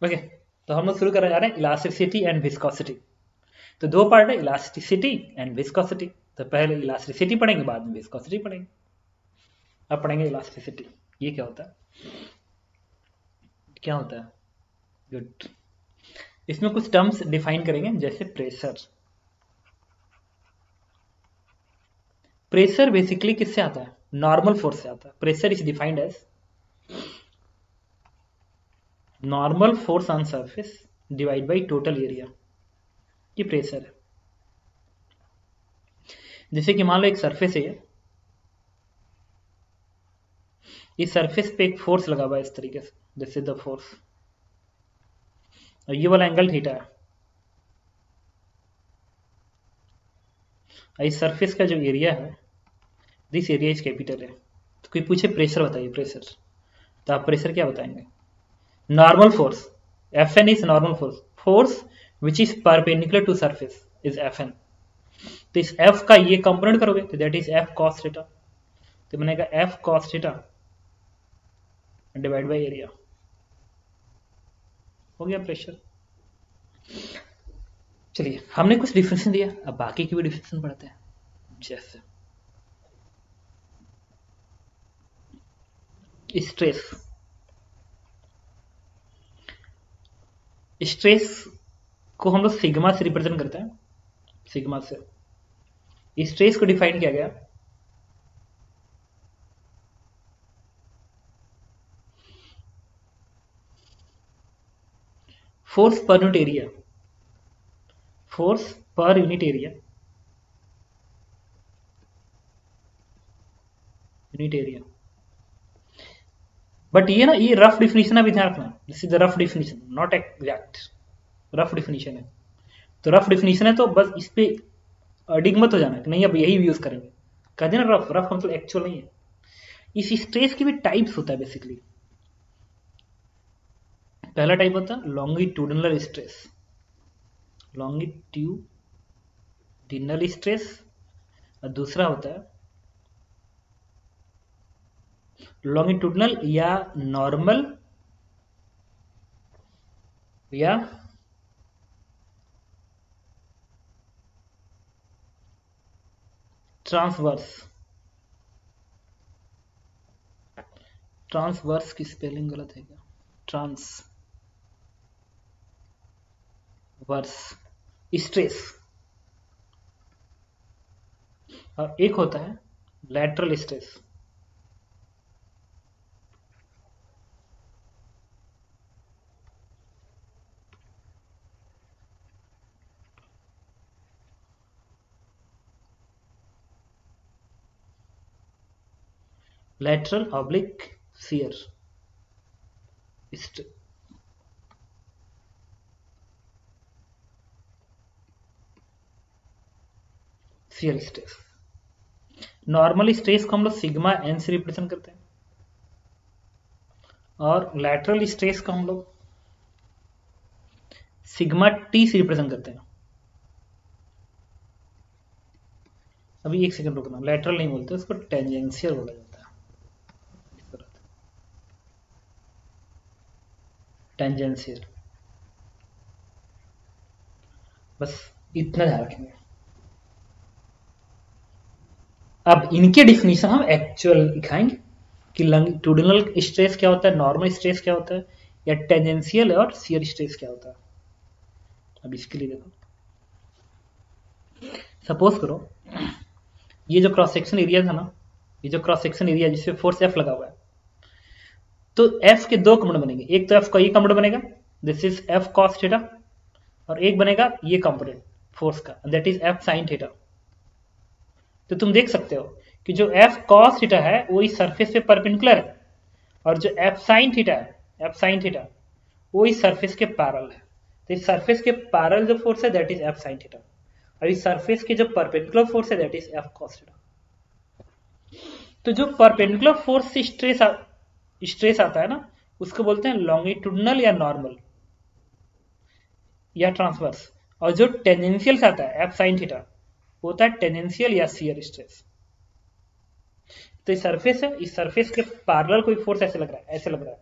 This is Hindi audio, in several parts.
ओके, तो हम लोग शुरू करने जा रहे हैं इलास्टिसिटी एंड विस्कोसिटी। तो दो पार्ट है, इलास्टिसिटी एंड विस्कोसिटी। तो पहले इलास्टिसिटी पढ़ेंगे, बाद में विस्कोसिटी पढ़ेंगे। अब पढ़ेंगे इलास्टिसिटी। ये क्या होता है, क्या होता है? गुड। इसमें कुछ टर्म्स डिफाइन करेंगे, जैसे प्रेशर। प्रेशर बेसिकली किससे आता है? नॉर्मल फोर्स से आता है। Pressure is defined as normal force on surface divide by total area. ये प्रेशर है। जैसे कि मान लो एक सरफेस है, इस सरफेस पे एक फोर्स लगा हुआ है इस तरीके से, दिस इज द फोर्स, और ये वाला एंगल थीटा है। इस सरफेस का जो एरिया है, दिस एरिया इज कैपिटल है। तो कोई पूछे प्रेशर बताइए, प्रेशर, तो आप प्रेशर क्या बताएंगे? Normal force. F N is normal force, force which is perpendicular to surface is F N. तो इस एफ का ये कंपोनेंट करोगे तो that is F cos theta. तो बनेगा F cos theta divide by area. हो गया प्रेशर। चलिए, हमने कुछ डिफिनेशन दिया, अब बाकी की भी डिफिनेशन पढ़ते हैं। जैसे स्ट्रेस। स्ट्रेस को हम लोग सिग्मा से रिप्रेजेंट करते हैं। सिग्मा से स्ट्रेस को डिफाइन किया गया force per unit area. Force per unit area, unit area. But ये ना, ये रफ डिफिनेशन है, ध्यान रखना, this is the rough definition, not exact. Rough definition है, तो रफ डिफिनेशन है तो बस इस पे अडिग मत हो जाना कि नहीं अब यही यूज करेंगे। कहते ना रफ, रफ मतलब एक्चुअल नहीं है। इस स्ट्रेस की भी टाइप्स होता है बेसिकली। पहला टाइप होता है लॉन्गिट्यूडिनल स्ट्रेस, लॉन्गिट्यूडिनल स्ट्रेस। और दूसरा होता है लॉन्गिट्यूडिनल या नॉर्मल या ट्रांसवर्स। ट्रांसवर्स की स्पेलिंग गलत है क्या? Transverse stress. और एक होता है lateral stress. Lateral oblique shear shear stress. Normal stress को हम लोग सिग्मा एन से रिप्रेजेंट करते हैं, और लैटरल स्ट्रेस को हम लोग सिग्मा टी से रिप्रेजेंट करते हैं। अभी एक सेकंड रुकना, लैटरल नहीं बोलते उसको, टेंजेंशियल बोला जाता है। टेंजेंशियल, बस इतना ध्यान रखेंगे। अब इनके डिफिनीशन हम एक्चुअल दिखाएंगे कि लॉन्गिट्यूडिनल स्ट्रेस क्या होता है, नॉर्मल स्ट्रेस क्या होता है, या टेंजेंशियल और शियर स्ट्रेस क्या होता है। अब इसके लिए देखो, सपोज करो ये जो क्रॉस सेक्शन एरिया था ना, ये जो क्रॉस सेक्शन एरिया जिसपे फोर्स एफ लगा हुआ है, तो एफ के दो कंपोनेंट बनेंगे। एक तो एफ का ये कंपोनेंट बनेगा, this is F cos theta, और एक बनेगा ये कंपोनेंट फोर्स का, that is F sine theta. तो तुम देख सकते हो कि जो एफ कॉस थीटा है वो इस सरफेस पे परपेंडिकुलर है, और जो एफ साइन थीटा है, एफ साइन थीटा, वो इस सरफेस के पैरेलल है। तो इस सरफेस के पैरेलल जो फोर्स है that is F sine theta, और इस सरफेस के जो परपेंडिकुलर फोर्स है that is F cos theta. तो जो परपेंडिकुलर फोर्स से स्ट्रेस आता है ना, उसको बोलते हैं लॉन्गिट्यूडिनल या नॉर्मल या ट्रांसवर्स। और जो टेंजेंशियल से आता है एफ साइन थीटा, वो होता है टेंजेंशियल या शियर स्ट्रेस। तो इस सरफेस है, इस सरफेस के पैरेलल कोई फोर्स ऐसे लग रहा है, ऐसे लग रहा है,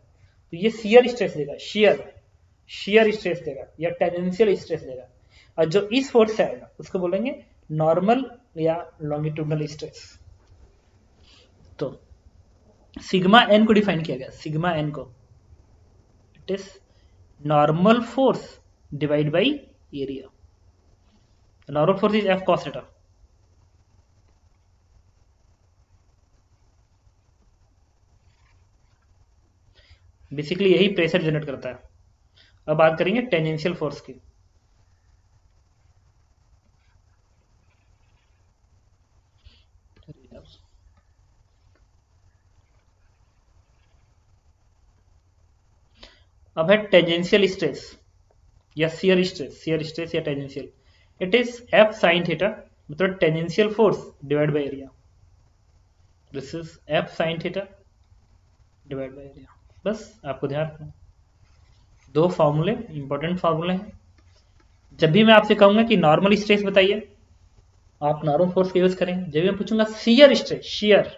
तो ये शियर स्ट्रेस देगा, शियर शियर स्ट्रेस देगा या टेंजेंशियल स्ट्रेस देगा, और जो इस फोर्स से आएगा उसको बोलेंगे नॉर्मल या लॉन्गिट्यूडनल स्ट्रेस। तो सिग्मा एन को डिफाइन किया गया, सिग्मा एन को it is normal force divide by area. Normal force is F cos theta. Basically यही प्रेशर जनरेट करता है। अब बात करेंगे टेंजेंशियल फोर्स की। अब है टेंजेंशियल स्ट्रेस या शियर स्ट्रेस, शियर स्ट्रेस या tangential, it is F sine theta, मतलब tangential force divide by area. This is F sine theta divide by area. बस आपको ध्यान रखना, दो फॉर्मूले, इंपॉर्टेंट फॉर्मूले हैं। जब भी मैं आपसे कहूंगा कि नॉर्मल स्ट्रेस बताइए, आप नॉर्मल फोर्स का यूज करेंगे। जब भी मैं पूछूंगा शियर स्ट्रेस, शियर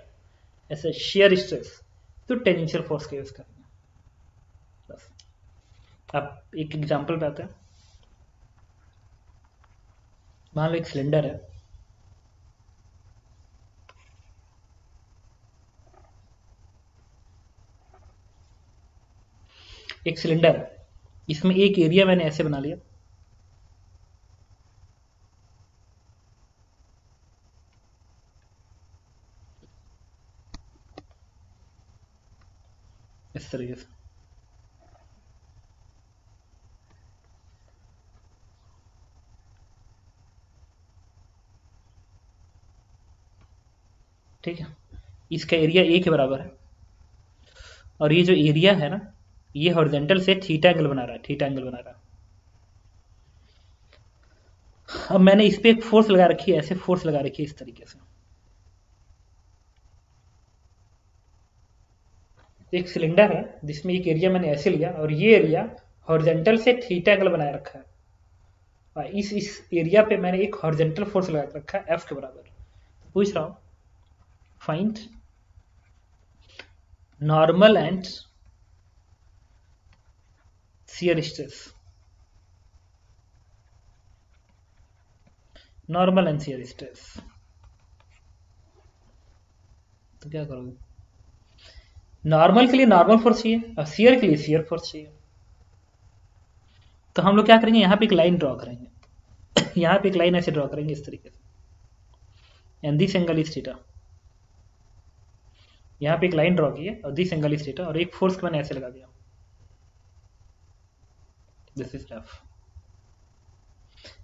ऐसे शियर स्ट्रेस, तो टेंजेंशियल फोर्स का यूज करेंगे। बस आप एक एग्जांपल पे आते हैं। मान लो एक सिलेंडर है, एक सिलेंडर है, इसमें एक एरिया मैंने ऐसे बना लिया, इस तरीके से। ठीक है, इसका एरिया ए के बराबर है, और ये जो एरिया है ना, ये हॉरिजॉन्टल से थीटा एंगल बना रहा है, थीटा एंगल बना रहा है। अब मैंने इस पे एक फोर्स लगा रखी है, ऐसे फोर्स लगा रखी है इस तरीके से। एक सिलेंडर है जिसमें एक एरिया मैंने ऐसे लिया, और ये एरिया हॉरिजॉन्टल से थीटा एंगल बनाए रखा है, और इस एरिया पे मैंने एक हॉरिजॉन्टल फोर्स लगा रखा है एफ के बराबर। पूछ रहा हूं, find normal and shear stress, normal and shear stress. तो क्या करोगे, नॉर्मल के लिए नॉर्मल फोर्स चाहिए और शियर के लिए शियर फोर्स चाहिए। तो हम लोग क्या करेंगे, यहां पे एक लाइन ड्रॉ करेंगे यहां पे एक लाइन ऐसे ड्रॉ करेंगे इस तरीके से, and this angle is theta. यहां पे एक लाइन ड्रॉ की है और दिस एंगल इज थीटा, और एक फोर्स को मैंने ऐसे लगा दिया, दिस इज एफ।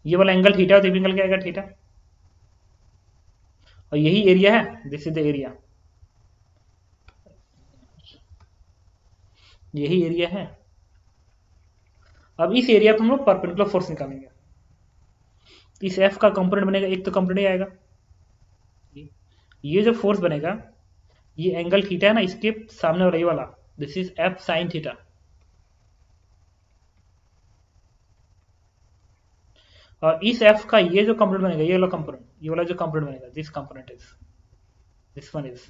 ये वाला एंगल थीटा और एंगल क्या आएगा, थीटा। और यही एरिया है, दिस इज द एरिया, यही एरिया है। अब इस एरिया पे हम लोग परपेंडिकुलर फोर्स निकालेंगे। इस एफ का कंपोनेंट बनेगा, एक तो कंपोनेंट आएगा, ये जो फोर्स बनेगा, ये एंगल थीटा है ना, इसके सामने वाला ये वाला, this is F sine theta. और इस एफ का ये जो कंपोनेंट बनेगा, ये वाला कंपोनेंट, ये वाला जो कंपोनेंट बनेगा, this component is, this one is,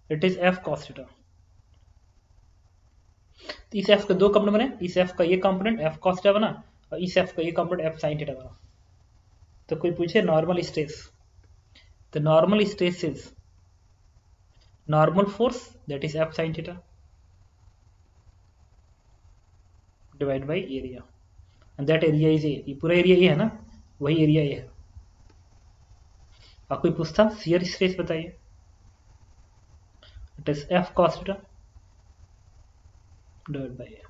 it is F cos theta. इस एफ के दो कंपोनेंट बने, इस एफ का ये कंपोनेंट एफ कॉस थीटा बना, और इस एफ का ये कंपोनेंट एफ साइन थीटा बना। तो कोई पूछे नॉर्मल स्ट्रेस, तो normal stress is normal force that is F sine theta divide by area, and that area is a. ये पूरा एरिया ए है ना, वही एरिया ए है। और कोई पूछता शियर स्ट्रेस बताइए, it is F cos theta divide by A.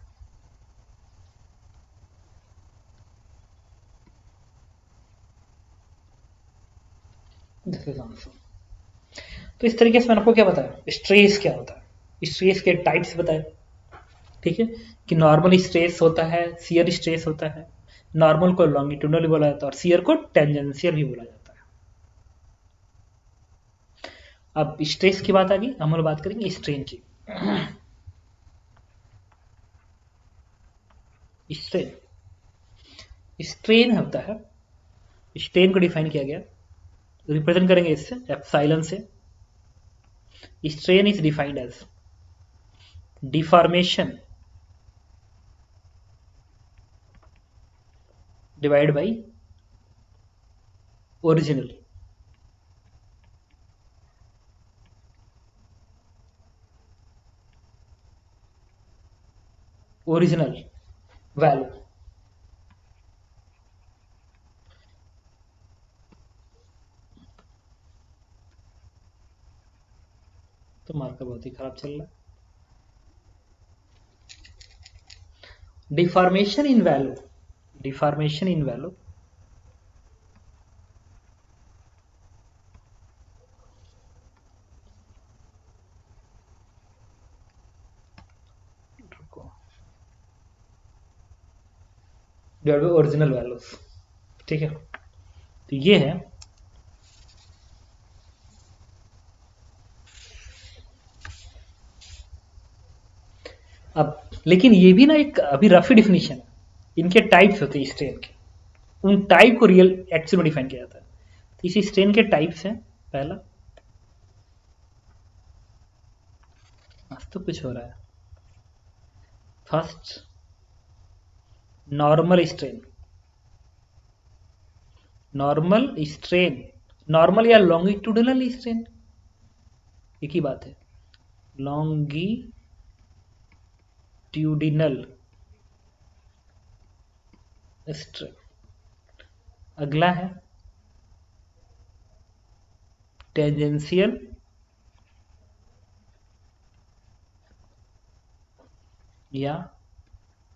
This is answer. तो इस तरीके से मैंने आपको क्या बताया, स्ट्रेस क्या होता है, स्ट्रेस के टाइप्स बताए। ठीक है, कि नॉर्मल स्ट्रेस होता है, शियर स्ट्रेस होता है, नॉर्मल को लॉन्गिट्यूडनल बोला जाता है, और शियर को टेंजेंशियल भी बोला जाता है। अब स्ट्रेस की बात आ गई, हम लोग बात करेंगे स्ट्रेन की। स्ट्रेन, स्ट्रेन होता है, स्ट्रेन को डिफाइन किया गया, रिप्रेजेंट करेंगे इससे एप्सिलॉन से। Strain is defined as deformation divide by original. Original value. तो मार्कर बहुत ही खराब चल रहा है। Deformation in value, deformation in value divide by original values. ठीक है, तो ये है अब। लेकिन ये भी ना एक अभी रफ डिफिनीशन है, इनके टाइप्स होते हैं स्ट्रेन के, उन टाइप को रियल एक्चुअल में डिफाइन किया जाता है। तो इसी स्ट्रेन के टाइप्स हैं, पहला, आज तो कुछ हो रहा है, first normal strain. Normal strain, normal या लॉन्गिट्यूडिनल स्ट्रेन एक ही बात है, लॉन्गिट्यूडिनल स्ट्रेन। अगला है टेंजेंशियल या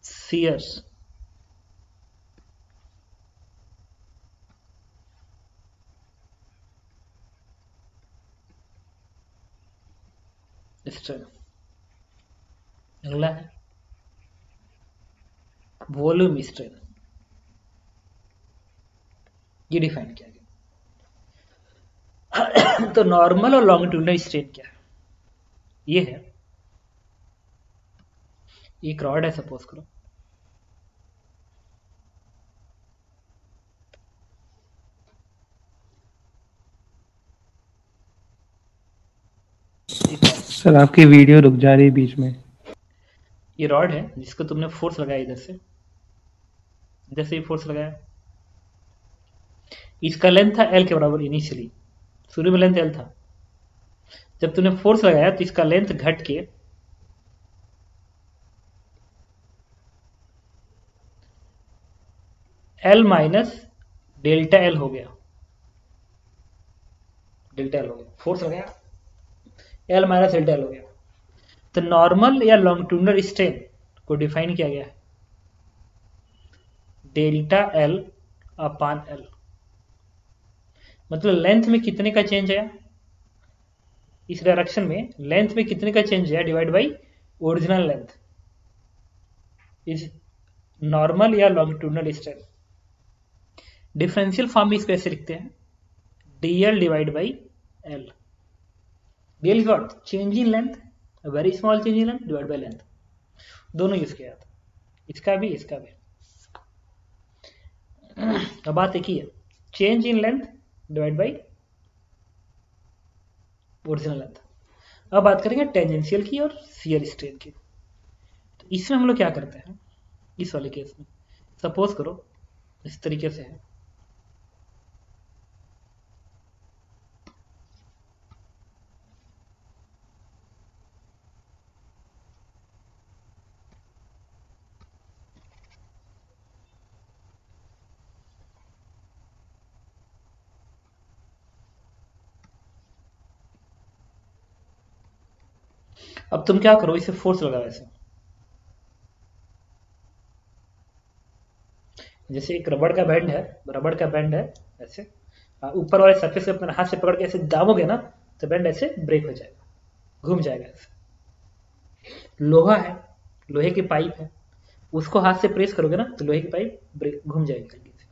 शियर स्ट्रेन। अगला है वॉल्यूम स्ट्रेन, ये डिफाइन किया गया। तो नॉर्मल और लॉन्गिट्यूडिनल स्ट्रेन क्या है? ये है, एक रॉड है सपोज करो, सर आपकी वीडियो रुक जा रही है बीच में। ये रॉड है जिसको तुमने फोर्स लगाया इधर से, जैसे ही फोर्स लगाया, इसका लेंथ था एल के बराबर इनिशियली, शुरू में लेंथ एल था। जब तुमने फोर्स लगाया तो इसका लेंथ घट के एल माइनस डेल्टा एल हो गया, डेल्टा एल हो गया, फोर्स लगाया एल माइनस डेल्टा एल हो गया। तो नॉर्मल या लॉन्गिट्यूडिनल स्ट्रेन को डिफाइन किया गया है डेल्टा एल अपान एल, मतलब लेंथ में कितने का चेंज आया, इस डायरेक्शन में लेंथ में कितने का चेंज आया divide by original length, is normal या लॉन्गिट्यूडिनल स्ट्रेन। डिफरेंशियल फॉर्म भी इसको ऐसे लिखते हैं, dl divide by L. dl is what, change in length, very small change in length divide by length, दोनों यूज किया जाता, इसका भी इसका भी। अब बात एक ही है, change in length divide by original length. अब बात करेंगे टेंजेंशियल की और शियर स्ट्रेन की। तो इसमें हम लोग क्या करते हैं, इस वाले केस में सपोज करो इस तरीके से है, अब तुम क्या करो, इसे फोर्स लगाओ ऐसे, जैसे एक रबड़ का बैंड है, रबड़ का बैंड है ऐसे, ऊपर वाले सरफेस पे अपने हाथ से पकड़ के ऐसे दाबोगे ना तो बैंड ऐसे ब्रेक हो जाएगा, घूम जाएगा ऐसे। लोहा है, लोहे की पाइप है, उसको हाथ से प्रेस करोगे ना तो लोहे की पाइप ब्रेक घूम जाएगी जल्दी से।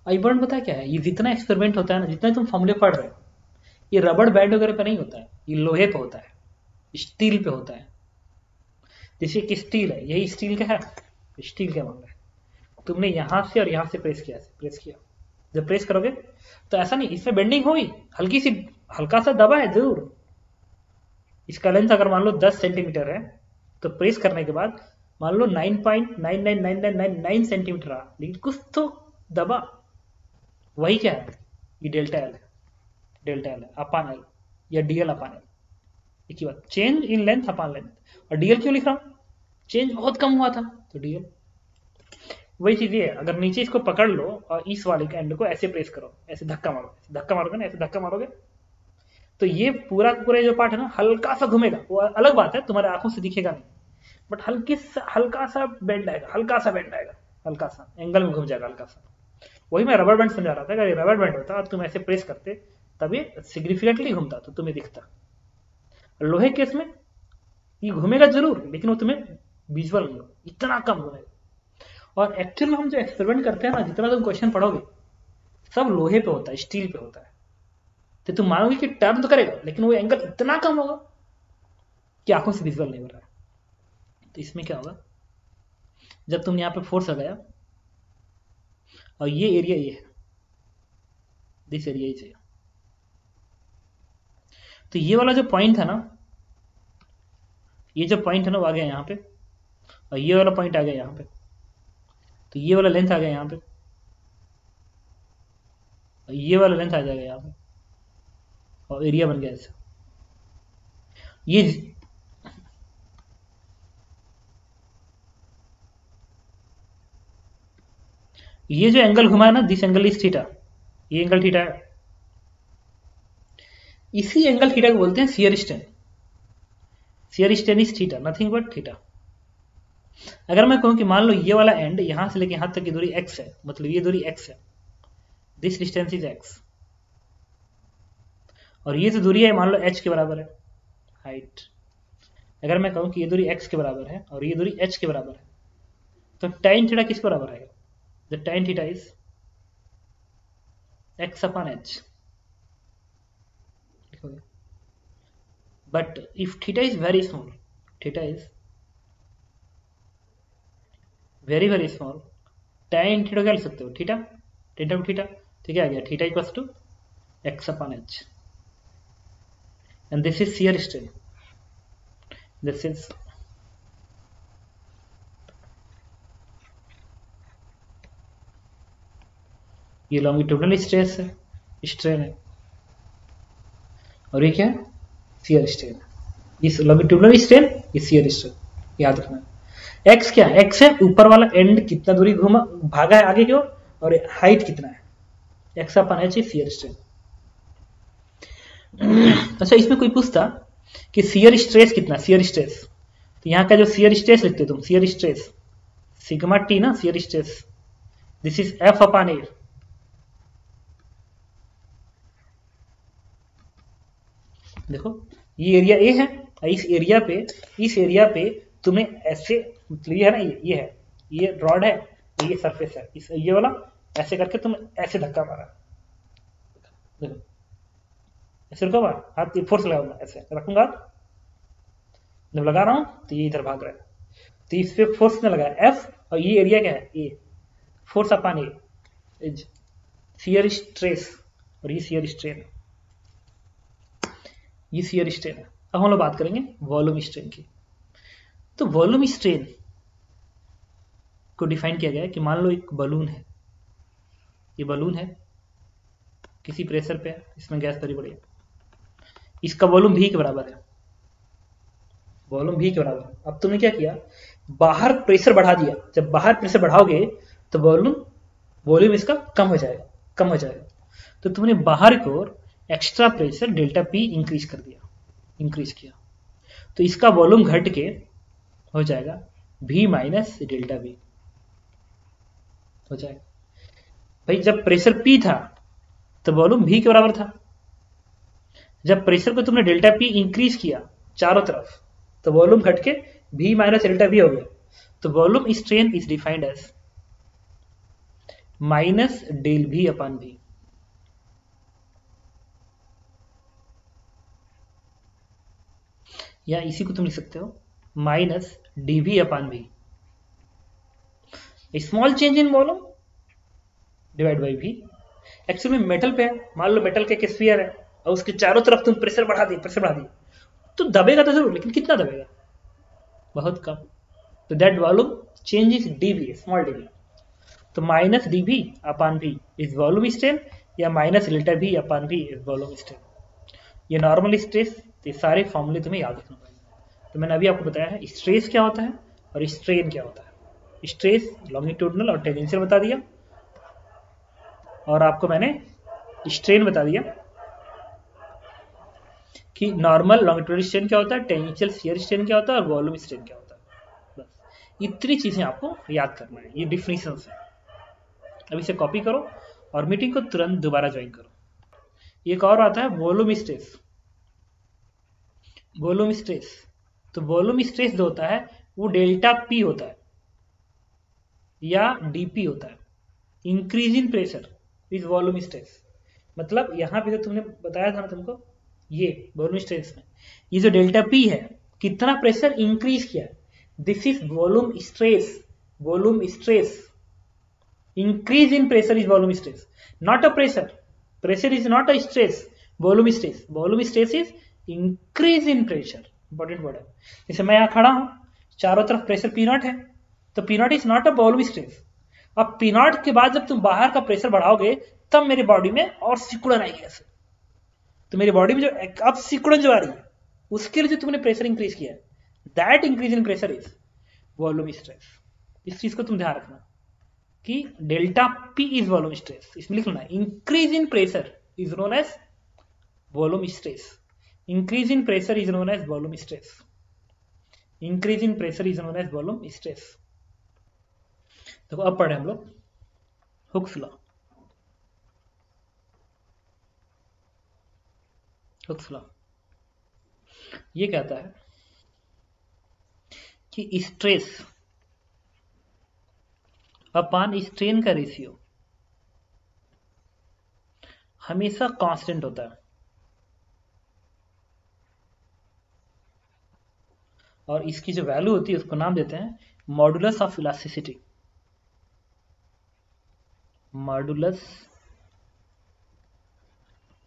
और ये बॉन्ड पता क्या है, ये जितना एक्सपेरिमेंट होता है ना, जितना तुम फॉर्मूले पढ़ रहे हो, ये रबड़ बैंड वगैरह पे नहीं होता है, ये लोहे पे होता है, स्टील पे होता है। जैसे कि स्टील है, यही स्टील का है, स्टील का मामला है, तुमने यहां से और यहां से प्रेस किया, प्रेस किया, जब प्रेस करोगे तो ऐसा नहीं, इसमें बेंडिंग होगी, हल्की सी, हल्का सा दबा है जरूर। इसका लेंथ अगर मान लो 10 सेंटीमीटर है तो प्रेस करने के बाद मान लो 9.999999 सेंटीमीटर रहा, लेकिन कुछ तो दबा, वही क्या है, ये डेल्टा एल है, डेल्टा एल है अपान एल या डीएल अपान एल, एक ही बात, change in length upon length. और डीएल क्यों लिख रहा हूं, चेंज बहुत कम हुआ था तो डीएल। वही चीज ये है, अगर नीचे इसको पकड़ लो और इस वाले के एंड को ऐसे प्रेस करो, ऐसे धक्का मारो, धक्का मारोगे ना, ऐसे धक्का मारोगे तो ये पूरा पूरा जो पार्ट है ना हल्का सा घूमेगा, वो अलग बात है तुम्हारे आंखों से दिखेगा नहीं, बट हल्का सा बेंड आएगा, हल्का सा बेंड आएगा, हल्का सा एंगल में घूम जाएगा हल्का सा। वही मैं रबर बैंड समझा रहा था, अगर रबर बैंड होता और तुम ऐसे प्रेस करते तब ये सिग्निफिकेंटली घूमता तो तुम्हें दिखता। लोहे केस में ये घूमेगा जरूर, लेकिन वो तुम्हें विजुअल नहीं होगा, इतना कम घूमेगा। और एक्चुअल में हम जो एक्सपेरिमेंट करते हैं ना, जितना तुम क्वेश्चन पढ़ोगे सब लोहे पे होता है, स्टील पे होता है, तो तुम मानोगे कि टर्न तो करेगा, लेकिन वो एंगल इतना कम होगा कि आंखों से विजुअल नहीं हो रहा है। तो इसमें क्या होगा, जब तुमने यहां पे फोर्स लगाया और ये एरिया ये है, दिस एरिया इज, तो ये वाला जो पॉइंट है ना, ये जो पॉइंट है ना वो आ गया यहां पे, और ये वाला पॉइंट आ गया यहां पे, तो ये वाला लेंथ आ गया यहां पे, और ये वाला लेंथ आ जाएगा यहां पे, और एरिया बन गया ऐसा। ये जो एंगल घुमा है ना, दिस एंगल इज थीटा, ये एंगल थीटा है, इसी एंगल थीटा को बोलते हैं shear strain. Shear strain is theta, nothing but theta. अगर मैं कहूं कि मान लो ये वाला एंड यहां से लेके यहां तक की दूरी x है, मतलब ये दूरी x है, दिस डिस्टेंस इज x, और ये जो दूरी है मान लो h के बराबर है, हाइट। अगर मैं कहूं कि ये दूरी x के बराबर है और ये दूरी h के बराबर है, तो tan थीटा किस बराबर आएगा, the tan theta is x upon h। But if theta is very small, theta is very very small, tan theta क्या लिख सकते हो, थीटा, थीटा टू थीटा, तो क्या आ गया, theta equals to x upon h, and this is shear strain, this is ये लॉन्गिट्यूडनल स्ट्रेस है, स्ट्रेन है, और ये क्या है, शियर स्ट्रेन। इस लॉन्गिट्यूडनल स्ट्रेन, ये शियर स्ट्रेन, याद रखना। x क्या है, x है ऊपर वाला एंड कितना दूरी घूमा भागा है आगे की ओर, और हाइट कितना है, x अपन h शियर स्ट्रेन। अच्छा, इसमें कोई पूछता कि शियर स्ट्रेस कितना, शियर स्ट्रेस, तो यहाँ का जो शियर स्ट्रेस लिखते हो तुम, शियर स्ट्रेस सिग्मा टी ना, shear stress, this is f अपन ए। देखो ये एरिया ए है, इस एरिया पे तुम्हें ऐसे, मतलब ये है ना, ये है, ये रॉड है, ये सरफेस है, इस ये वाला ऐसे करके तुम ऐसे धक्का मारा, देखो ऐसे रुका, हाथ फोर्स लगाऊंगा, ऐसे रखूंगा, जब लगा रहा हूं तो ये इधर भाग रहा है, तो इस पे फोर्स ने लगाया एफ, और ये एरिया क्या है, ए, फोर्स अपॉन ए, शियर स्ट्रेस, और ये शियर स्ट्रेन, ये शियर स्ट्रेन है। अब हम लोग बात करेंगे वॉल्यूम स्ट्रेन की। तो वॉल्यूम स्ट्रेन को डिफाइन किया गया है कि मान लो एक बलून है, ये बलून है, किसी प्रेशर पे है, इसमें गैस भरी पड़ी है, इसका वॉल्यूम भी के बराबर है, वॉल्यूम भी के बराबर है। अब तुमने क्या किया, बाहर प्रेशर बढ़ा दिया, जब बाहर प्रेशर बढ़ाओगे तो वॉल्यूम इसका कम हो जाएगा, तो तुमने बाहर की ओर extra pressure delta P increase किया, तो इसका वॉल्यूम घट के हो जाएगा v माइनस डेल्टा v हो जाएगा। भाई जब प्रेशर p था तो वॉल्यूम v के बराबर था, जब प्रेशर को तुमने डेल्टा p इंक्रीज किया चारों तरफ तो वॉल्यूम घट के v माइनस डेल्टा v हो गया, तो volume strain is defined as minus del v upon v। या इसी को तुम लिख सकते हो minus dv upon v, small change in volume divide by v। Actually में मेटल पे है, मान लो मेटल के स्फीयर है और उसके चारों तरफ तुम प्रेशर बढ़ा दिए, तो दबेगा तो जरूर, लेकिन कितना दबेगा, बहुत कम, तो that volume change is dV, small dV। तो minus dV upon V is volume strain, या minus delta V upon V is volume strain. ये नॉर्मल स्ट्रेस, ये सारे फॉर्मूले तुम्हें याद रखना पड़ेगा। तो मैंने अभी आपको बताया है स्ट्रेस क्या होता है और स्ट्रेन क्या होता है। स्ट्रेस लॉन्गिट्यूडनल और टेंजेंशियल बता दिया, और आपको मैंने स्ट्रेन बता दिया कि नॉर्मल लॉन्गिट्यूडनल स्ट्रेन क्या होता है, टेंजेंशियल शियर स्ट्रेन क्या होता है, और वॉल्यूम स्ट्रेन क्या होता है। बस इतनी चीजें आपको याद करना है, ये डिफिनेशंस है। अब इसे कॉपी करो और मीटिंग को तुरंत दोबारा ज्वाइन करो। एक और आता है वॉल्यूम स्ट्रेस। वॉल्यूम स्ट्रेस, तो वॉल्यूम स्ट्रेस जो होता है वो डेल्टा P होता है या dP होता है। Increase in pressure is volume stress. मतलब यहां पे जो तुमने बताया था ना तुमको, ये वॉल्यूम स्ट्रेस में ये जो डेल्टा P है, कितना प्रेशर इंक्रीज किया है, this is volume stress. Volume stress, increase in pressure is volume stress, not a pressure. Pressure is not a stress. Volume stress, volume stress is increase in pressure. Important word है। जैसे मैं यहाँ खड़ा हूं, चारों तरफ प्रेशर P0 है, तो P0 is not a volume stress. अब P0 के बाद जब तुम बाहर का प्रेशर बढ़ाओगे तब मेरे बॉडी में और सिकुड़न आएगी ऐसे। तो मेरी बॉडी में जो अब सिकुड़न जो आ रही है, उसके लिए जो तुमने प्रेशर इंक्रीज किया है, that increase in pressure is volume stress. इस चीज को तुम ध्यान रखना कि delta P is volume stress. इसमें लिख लेना increase in pressure is known as volume stress. Increase in pressure is known as volume stress. Increase in pressure is known as volume stress. देखो अब पढ़े हम लोग हुक्स लॉ। हुक्स लॉ ये कहता है कि स्ट्रेस अपॉन स्ट्रेन का रेशियो हमेशा कांस्टेंट होता है, और इसकी जो वैल्यू होती है उसको नाम देते हैं modulus of elasticity. Modulus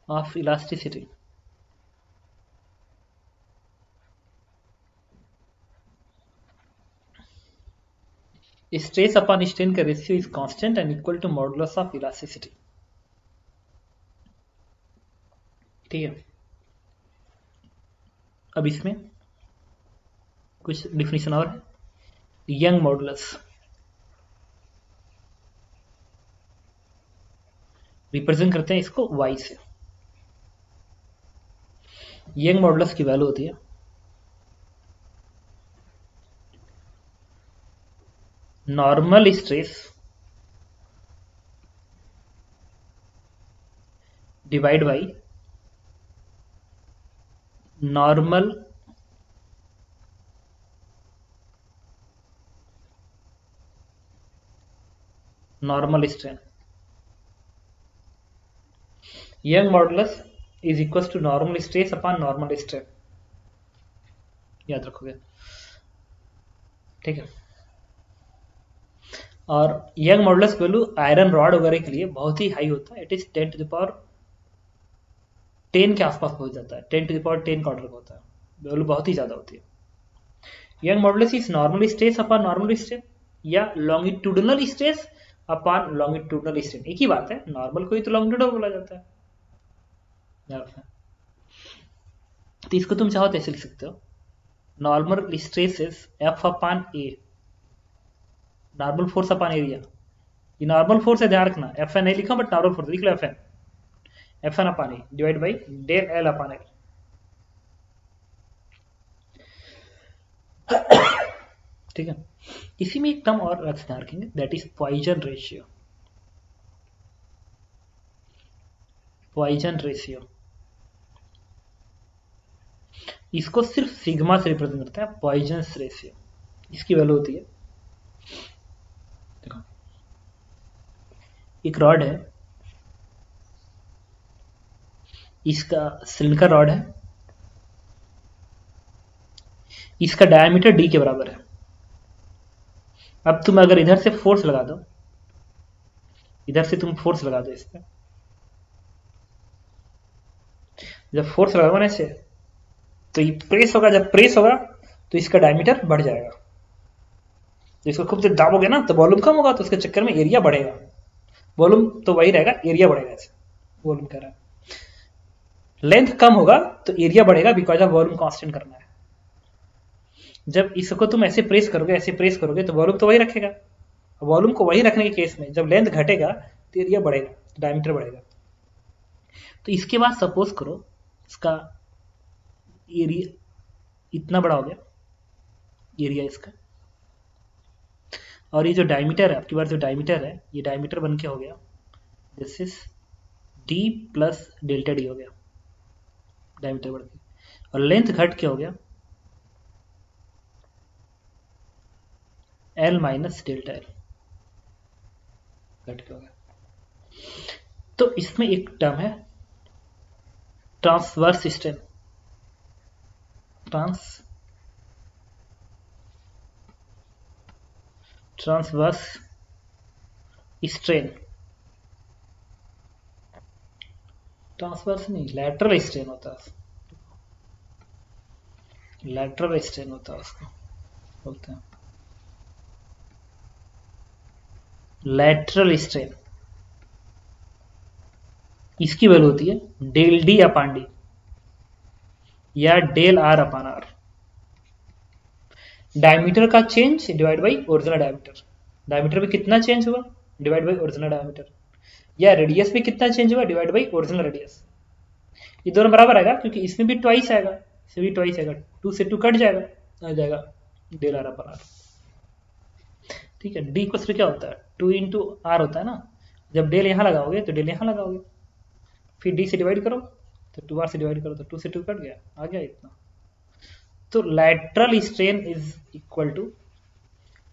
of elasticity. Stress upon strain का ratio is constant and equal to modulus of elasticity. ठीक है, अब इसमें कुछ डिफिनेशन और है। यंग मॉडुलस रिप्रेजेंट करते हैं इसको y से। यंग मॉडुलस की वैल्यू होती है normal stress divide by normal strain. Young modulus is equal to normal stress upon normal strain, याद रखोगे। ठीक है, और Young modulus value iron rod वगैरह के लिए बहुत ही हाई होता है। It is 10 to the power 10 के आसपास पहुंच जाता है, 10 टू द पावर 10 का ऑर्डर होता है, वैल्यू बहुत ही ज्यादा होती है। Young modulus is normal stress upon normal strain या longitudinal stress upon longitudinal strain. एक ही बात है, नॉर्मल को ही तो लॉन्गिट्यूडनल बोला जाता है। तो इसको तुम चाहो तो ऐसे लिख सकते हो, normal stress is F upon A, normal force upon area. ये नॉर्मल फोर्स है, ध्यान रखना, FN नहीं लिखा बट नॉर्मल फोर्स लिख लो, FN upon A divide by del L upon L। ठीक है, इसी में एक टर्म और ध्यान रखेंगे, that is Poisson ratio. Poisson ratio इसको सिर्फ सिग्मा से रिप्रेजेंट करता है, पॉइजन रेशियो। इसकी वैल्यू होती है, देखो एक रॉड है, इसका सिलिंडर रॉड है, इसका डायमीटर D के बराबर है। अब तुम अगर इधर से फोर्स लगा दो, इधर से तुम फोर्स लगा दो इस पर, जब फोर्स लगाओगे ना इसे तो ये प्रेस होगा, जब प्रेस होगा तो इसका डायमीटर बढ़ जाएगा। तो इसको खूब से दाबोगे ना तो वॉल्यूम कम होगा, तो उसके चक्कर में एरिया बढ़ेगा। वॉल्यूम तो वही रहेगा, एरिया बढ़ेगा। ऐसे वॉल्यूम कह रहा है, लेंथ कम होगा तो एरिया बढ़ेगा, बिकॉज ऑफ वॉल्यूम कांस्टेंट करना है। जब इसको तुम ऐसे प्रेस करोगे, ऐसे प्रेस करोगे, तो वॉल्यूम तो वही रखेगा। वॉल्यूम को वही रखने के केस में जब लेंथ घटेगा तो एरिया बढ़ेगा, डायमीटर बढ़ेगा। तो इसके बाद सपोज करो इसका एरिया इतना बड़ा हो गया, एरिया इसका, और ये जो डायमीटर है, आपकी बार जो डायमीटर है, ये डायमीटर बन के हो गया, this is D plus delta D हो गया, डायमीटर बढ़ गया। और लेंथ घट के हो गया एल माइनस डेल्टा एल, घट के हो गया। तो इसमें एक टर्म है transverse strain, transverse strain, transverse नहीं, लैटरल स्ट्रेन होता है, लैटरल स्ट्रेन होता है, उसको बोलते हैं लैटरल स्ट्रेन। इसकी वैल्यू होती है डेल डी अपान डी या del R upon R. Diameter का change divide by original diameter, diameter में कितना चेंज हुआ डिवाइड बाई ओरिजिनल डायमीटर, या रेडियस में कितना चेंज हुआ डिवाइड बाई ओरिजिनल रेडियस। ये दोनों बराबर आएगा क्योंकि इसमें भी ट्वाइस आएगा, इसमें भी ट्वाइस आएगा, 2 से 2 कट जाएगा, आ जाएगा डेल आर अपान आर। ठीक है, डी इक्वल क्या होता है 2 इंटू आर होता है ना, जब डेल यहां लगाओगे तो डेल यहां लगाओगे, फिर डी से डिवाइड करो तो 2 आर से डिवाइड करो तो 2 से 2 कट गया, आ गया इतना। तो lateral strain is equal to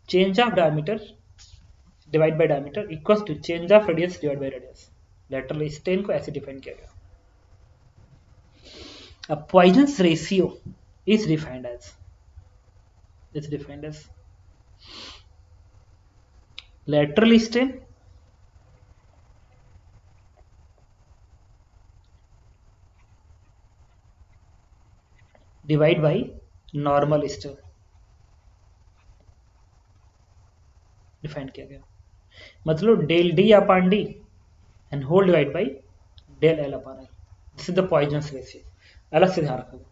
change of diameter divide by diameter equal to change of radius divide by radius. Lateral strain को ऐसे डिफाइन किया गया। अब Poisson's ratio is defined as lateral strain divide by normal strain define किया गया। मतलब del D upon D and whole divide by del L upon L, this is the Poisson's ratio. अलग से ध्यान रखोगे,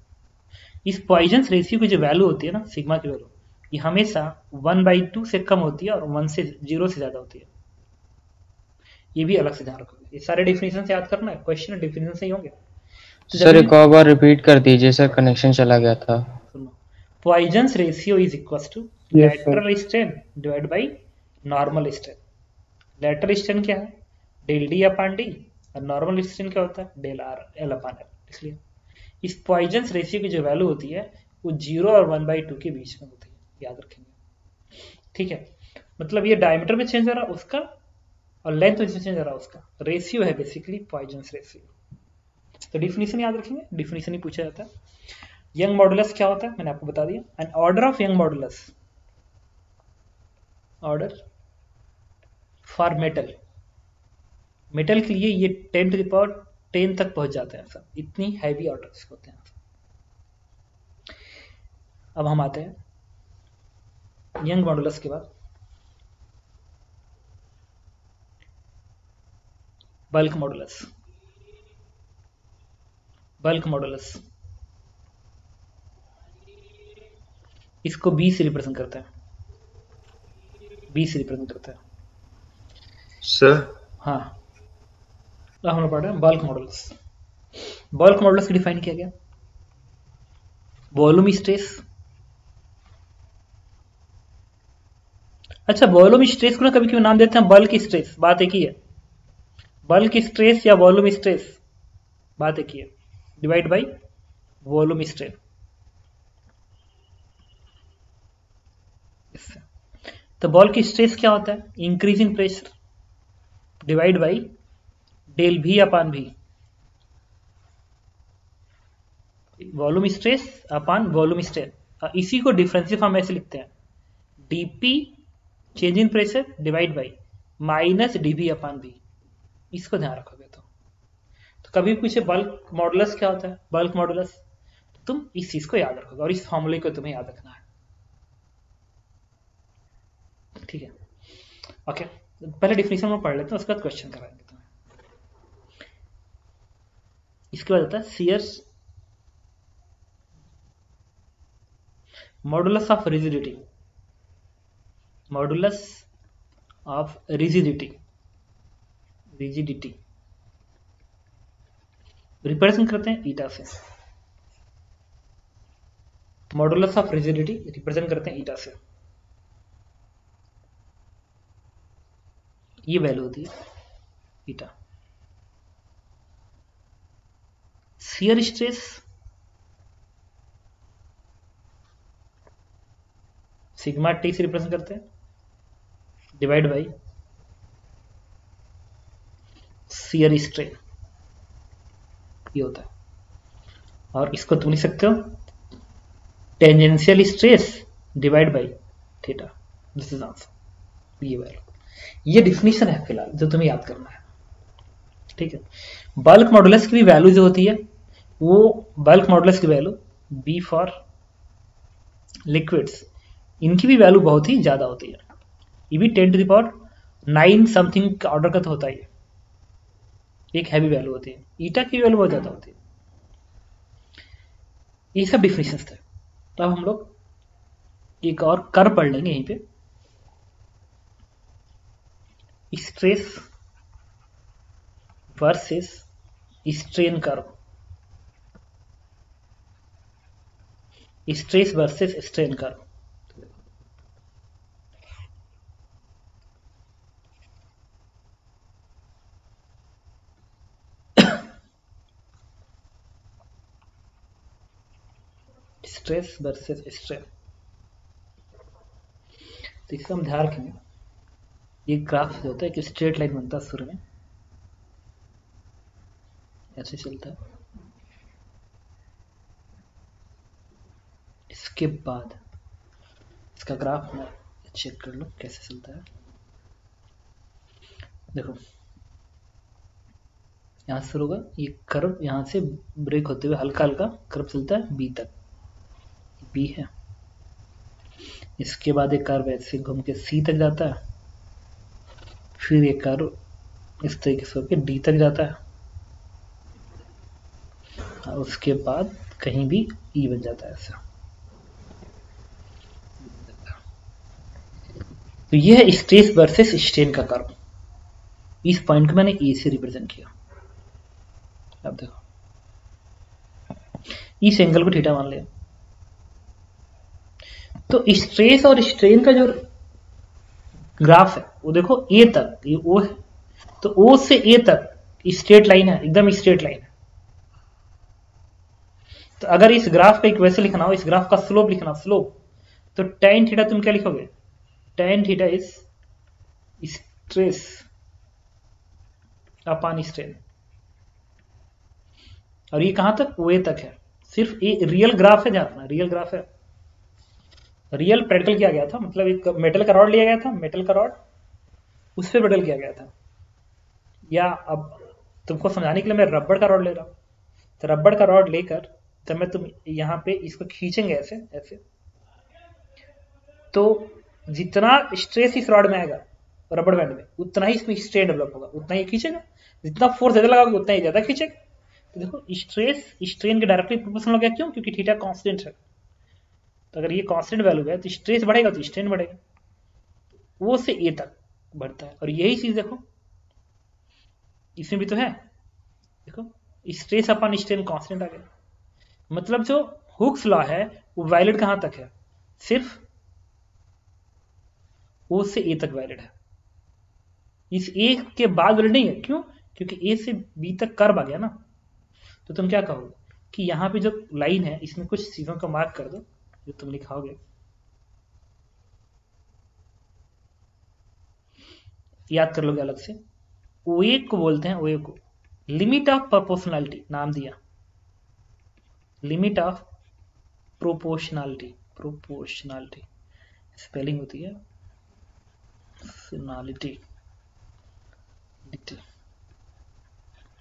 इस पॉइजन्स रेशियो की जो वैल्यू होती है ना, सिग्मा की वैल्यू, ये हमेशा 1/2 से कम होती है और 1 से 0 से ज्यादा होती है। ये भी अलग से ध्यान रखोगे, ये सारे डेफिनेशन से याद करना है, क्वेश्चन डेफिनेशन से ही होंगे। तो सर एक और बार रिपीट कर दीजिए सर, कनेक्शन चला गया था। सुनो, Poisson's ratio is equal to Yes, sir. Lateral strain divide by normal strain. Lateral strain क्या है डेल डी अपान डी, और नॉर्मल स्ट्रेन क्या होता है del R L upon L. इसलिए इस पॉइजन्स रेशियो की जो वैल्यू होती है वो 0 और 1/2 के बीच में होती है, याद रखेंगे। ठीक है, मतलब ये डायमीटर में चेंज हो रहा है उसका और लेंथ में चेंज हो रहा है उसका, रेशियो है बेसिकली पॉइजन्स रेशियो। तो डिफिनीशन याद रखेंगे, डिफिनीशन ही पूछा जाता है। यंग मॉडुलस क्या होता है मैंने आपको बता दिया, an order of Young modulus, order for metal, metal के लिए ये 10 तक पहुंच जाते हैं सब, इतनी हैवी ऑर्डर्स होते हैं। अब हम आते हैं यंग मॉडुलस के बाद बल्क मॉडुलस। बल्क मॉडुलस इसको बी से रिप्रेजेंट करता है, बी से रिप्रेजेंट करता है सर हाँ। तो हम लोग पढ़ रहे हैं बल्क मॉडुलस। बल्क मॉडुलस की डिफाइन किया गया वॉल्यूम स्ट्रेस। अच्छा, वॉल्यूम स्ट्रेस को ना कभी कभी नाम देते हैं बल्क स्ट्रेस, बात एक ही है। बल्क स्ट्रेस या वॉल्यूम स्ट्रेस बात एक ही है, डिवाइड बाई वॉल्यूम स्ट्रेन। तो बल्क स्ट्रेस क्या होता है increase in pressure divide by del भी अपान भी, volume stress upon volume strain. इसी को डिफरेंशियल फॉर्म में ऐसे लिखते हैं d P change in pressure divide by minus d B upon B. इसको ध्यान रखोगे तो कभी पूछे बल्क मॉडुलस क्या होता है, बल्क मॉडुलस, तो तुम इस चीज को याद रखोगे और इस फॉर्मूले को तुम्हें याद रखना है। ठीक है, ओके। पहले डिफिनेशन में पढ़ लेते हैं, उसके बाद क्वेश्चन कराएंगे तुम्हें। इसके बाद आता है shears modulus of rigidity, modulus of rigidity represent करते हैं ईटा से। मॉडुलस ऑफ रिजिडिटी रिप्रेजेंट करते हैं ईटा से। ये वैल्यू होती है ईटा। शियर स्ट्रेस सिग्मा टी से रिप्रेजेंट करते हैं, डिवाइड बाई शियर स्ट्रेन, ये होता है। और इसको तुम लिख सकते हो tangential stress divide by theta, this is answer. ये वैल्यू, ये डिफिनीशन है फिलहाल जो तुम्हें याद करना है, ठीक है। बल्क मॉडुलस की भी वैल्यू जो होती है वो बल्क मॉडुलस की वैल्यू बी फॉर लिक्विड्स, इनकी भी वैल्यू बहुत ही ज्यादा होती है। ये भी 10⁹ समथिंग का ऑर्डर का तो होता ही है, एक हैवी वैल्यू होती है। ईटा की वैल्यू बहुत ज्यादा होती है। ये सब डिफिनेशन थे। तो अब हम लोग एक और कर्व पढ़ लेंगे यहीं पे, stress versus strain curve, stress versus strain curve. Stress versus strain, तो इसका हम ध्यान रखेंगे। ये ग्राफ जो होता है कि स्ट्रेट लाइन बनता है शुरू में, ऐसे चलता है, इसके बाद इसका ग्राफ मैं चेक कर लो कैसे चलता है। देखो यहां से शुरू होगा ये कर्व, यहां से ब्रेक होते हुए हल्का हल्का कर्व चलता है बी तक, बी है। इसके बाद एक कर्व ऐसे घूम के सी तक जाता है, फिर एक कर्व इस तरीके से होकर डी तक जाता है, और उसके बाद कहीं भी ई बन जाता है ऐसा। तो यह है स्ट्रेस वर्सेस स्ट्रेन का कर्व। इस पॉइंट को मैंने ए से रिप्रेजेंट किया। अब देखो इस एंगल को थीटा मान लिया, तो स्ट्रेस और स्ट्रेन का जो ग्राफ है वो देखो ए तक, ये ओ है, तो ओ से ए तक स्ट्रेट लाइन है, एकदम स्ट्रेट लाइन है। तो अगर इस ग्राफ का इक्वेशन लिखना हो, इस ग्राफ का स्लोप लिखना, स्लोप, तो tan थीटा तुम क्या लिखोगे, tan theta is stress upon strain. और ये कहां तक, ओ ए तक है। सिर्फ ये रियल ग्राफ है, जहां अपना रियल ग्राफ है, रियल प्रैक्टिकल किया गया था, मतलब एक मेटल का रॉड लिया गया था, मेटल का रॉड उस पर प्रैक्टिकल किया गया था। या अब तुमको समझाने के लिए मैं रबड़ का रॉड ले रहा हूं, तो रबड़ का रॉड लेकर जब मैं तुम यहां पे इसको खींचेंगे ऐसे ऐसे, तो जितना स्ट्रेस इस रॉड में आएगा रबड़ बैंड में, उतना ही इसमें स्ट्रेन डेवलप होगा, उतना ही खींचेगा। जितना फोर्स ज्यादा लगाओगे उतना ही ज्यादा खींचेगा। तो देखो स्ट्रेस स्ट्रेन के डायरेक्टली प्रोपोर्शनल हो गया। क्यों? क्योंकि थीटा कांस्टेंट है। तो अगर ये कांस्टेंट वैल्यू है तो स्ट्रेस बढ़ेगा तो स्ट्रेन बढ़ेगा, वो से ए तक बढ़ता है। और यही चीज देखो इसमें भी तो है, देखो स्ट्रेस अपॉन स्ट्रेन कांस्टेंट आ गया। मतलब जो हुक्स लॉ है वो वैलिड कहां तक है, सिर्फ ओ से ए तक वैलिड है, इस ए के बाद वैलिड नहीं है। क्यों? क्योंकि ए से बी तक कर्व आ गया ना। तो तुम क्या कहोगे कि यहां पे जो लाइन है इसमें कुछ चीजों का मार्क कर दो जो तुम लिखाओगे, याद कर लोगे अलग से। ओए को बोलते हैं, ओए को लिमिट ऑफ प्रोपोर्शनैलिटी नाम दिया, limit of proportionality, proportionality spelling होती है प्रोपोर्शनैलिटी,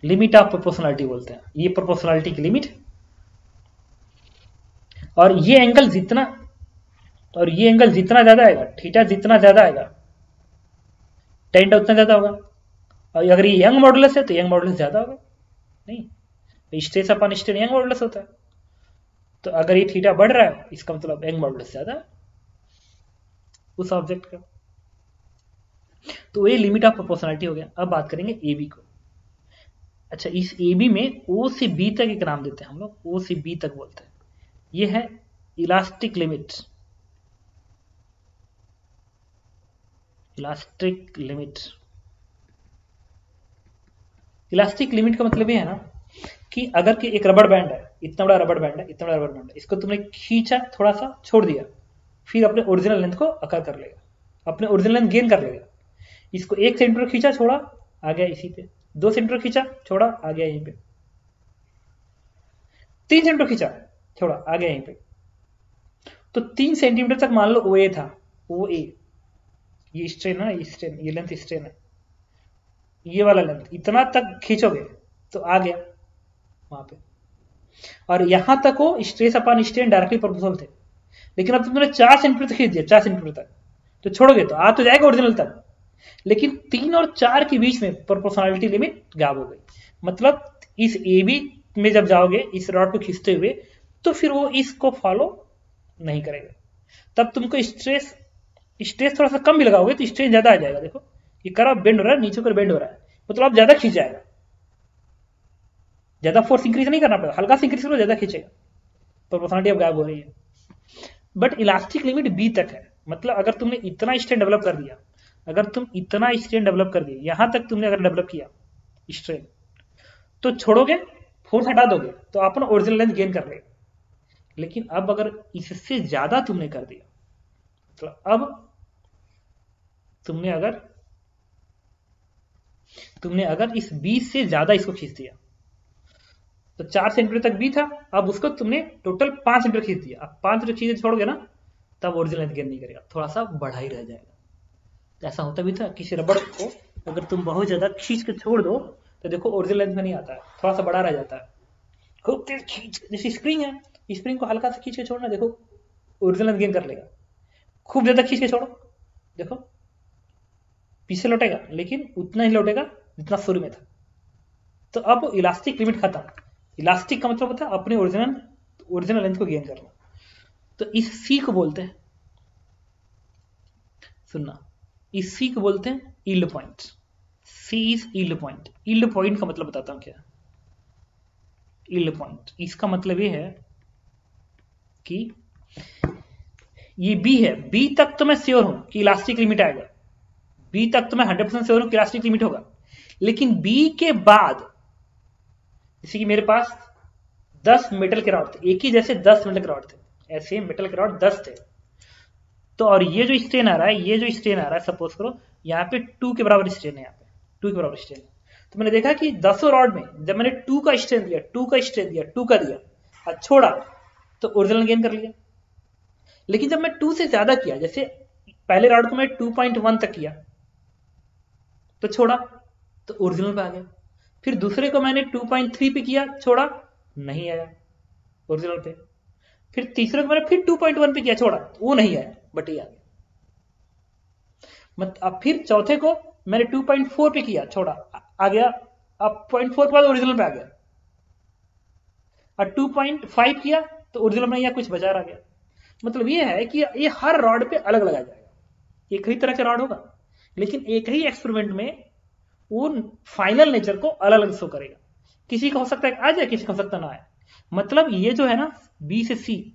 लिमिट ऑफ प्रोपोर्शनैलिटी बोलते हैं, ये प्रोपोर्शनैलिटी की लिमिट। और ये एंगल जितना ज्यादा आएगा, थीटा जितना ज्यादा आएगा, tan उतना ज्यादा होगा, और अगर ये यंग मॉडुलस है तो यंग मॉडुलस ज्यादा होगा, नहीं stress upon strain Young modulus होता है, तो अगर ये थीटा बढ़ रहा है इसका मतलब यंग मॉडुलस ज्यादा है उस ऑब्जेक्ट का। तो ये लिमिट ऑफ प्रोपोर्शनलिटी हो गया। अब बात करेंगे ए बी को। अच्छा, इस ए बी में ओ से बी तक एक नाम देते हैं हम लोग, ओ से बी तक बोलते हैं, ये है elastic limit. Elastic limit, elastic limit का मतलब ये है ना कि अगर कि एक रबड़ बैंड है, इतना बड़ा रबड़ बैंड है, इतना बड़ा रबड़ बैंड है, इसको तुमने खींचा, थोड़ा सा छोड़ दिया, फिर अपने ओरिजिनल लेंथ को अकर कर लेगा, अपने ओरिजिनल लेंथ गेन कर लेगा। इसको 1 सेंटीमीटर खींचा, छोड़ा, आ गया इसी पे, 2 सेंटीमीटर खींचा, छोड़ा, आ गया यहीं पे, 3 सेंटीमीटर खींचा, छोड़ा, आ गया यहीं पे। तो 3 सेंटीमीटर तक मान लो ओ ए था, ओ ए, ये स्ट्रेन है, ये स्ट्रेन, ये लेंथ स्ट्रेन है, ये वाला लेंथ इतना तक खींचोगे तो आ गया वहां पे, और यहां तक वो stress upon strain directly proportional थे। लेकिन अब तुमने 4 सेंटीमीटर तक खींच दिया, 4 सेंटीमीटर तक, तो छोड़ोगे तो आ तो जाएगा ओरिजिनल तक, लेकिन 3 और 4 के बीच में प्रोपोर्शनलिटी लिमिट गायब हो गई। मतलब इस ए बी में जब जाओगे इस रॉड को खींचते हुए, तो फिर वो इसको फॉलो नहीं करेगा, तब तुमको स्ट्रेस थोड़ा सा कम भी लगाओगे तो स्ट्रेन ज्यादा आ जाएगा। देखो ये कर्व बेंड हो रहा है, नीचे कर बेंड हो रहा है, मतलब आप ज्यादा खींच जाएगा, ज्यादा फोर्स इंक्रीज नहीं करना पड़ेगा, हल्का सा इंक्रीज करो ज्यादा खींचेगा, प्रोपोर्शनलिटी अब गायब हो रही है। बट इलास्टिक लिमिट बी तक है, मतलब अगर तुमने इतना स्ट्रेन डेवलप कर दिया, अगर तुम इतना स्ट्रेन डेवलप कर दिए, यहां तक तुमने अगर डेवलप किया स्ट्रेन, तो छोड़ोगे, फोर्स हटा दोगे तो अपना ओरिजिनल लेंथ गेन कर लेगा। लेकिन अब अगर इससे ज्यादा तुमने कर दिया, तो अब तुमने अगर इस बी से ज्यादा इसको खींच दिया, तो 4 सेंटीमीटर तक बी था, अब उसको तुमने टोटल 5 सेंटीमीटर खींच दिया, अब 5 सेंटीमीटर खींच छोड़ोगे ना, तब ओरिजिनल लेंथ गेन नहीं करेगा, थोड़ा सा बढ़ा ही रह जाएगा। तो ऐसा होता भी था, किसी रबड़ को अगर तुम बहुत ज्यादा खींच के छोड़ दो तो देखो ओरिजिनल लेंथ में नहीं आता है, थोड़ा सा बड़ा रह जाता है। खूब तेज खींच, जैसे स्प्रिंग है, स्प्रिंग को हल्का सा खींच के छोड़ना, देखो ओरिजिनल लेंथ गेन कर लेगा। खूब ज्यादा खींच के छोड़ो, देखो पीछे लौटेगा, लेकिन उतना ही लौटेगा जितना शुरू में था। तो अब इलास्टिक लिमिट खत्म। इलास्टिक का मतलब होता है अपने ओरिजिनल लेंथ को गेन करना। तो इस सी को बोलते हैं, सुनना, इस सी को बोलते हैं yield point. C is yield point. Yield point का मतलब बताता हूं क्या। यील्ड पॉइंट, इसका मतलब ये है कि ये बी है, बी तक तो मैं श्योर हूं कि इलास्टिक लिमिट आएगा, बी तक तो मैं 100% श्योर हूं कि इलास्टिक लिमिट होगा। लेकिन बी के बाद, जैसे कि मेरे पास 10 मेटल के रॉड थे, एक ही जैसे 10 मेटल के रॉड थे, ऐसे मेटल के रॉड 10 थे, तो और ये जो स्ट्रेन आ रहा है, ये जो स्ट्रेन आ रहा है, सपोज करो यहाँ पे 2 के बराबर स्ट्रेन है, यहाँ पे 2 के बराबर स्ट्रेन है। तो मैंने देखा कि 10 रॉड में जब मैंने 2 का स्ट्रेन दिया, 2 का स्ट्रेन दिया, 2 का दिया और छोड़ा, तो ओरिजिनल गेन कर लिया। लेकिन जब मैं 2 से ज्यादा किया, जैसे पहले रॉड को मैं 2.1 तक किया तो छोड़ा, तो ओरिजिनल पे आ गया। फिर दूसरे को मैंने 2.3 पे किया, छोड़ा, नहीं आया ओरिजिनल पे। फिर तीसरे को मैंने फिर 2.1 पे किया, छोड़ा, वो नहीं आया, बट ये आ गया। अब फिर चौथे को मैंने 2.4 पे किया, छोड़ा, आ गया। अब 0.4 के बाद ओरिजिनल पे आ गया, और 2.5 किया तो ओरिजिनल में कुछ बचा रह गया। मतलब ये है कि ये हर रॉड पे अलग लगाया जाएगा, एक ही तरह का रॉड होगा, लेकिन एक ही एक्सपेरिमेंट में वो फाइनल नेचर को अलग अलग शो करेगा। किसी का हो सकता है आ जाए, किसी का हो सकता ना आए। मतलब ये जो है ना, बी से सी,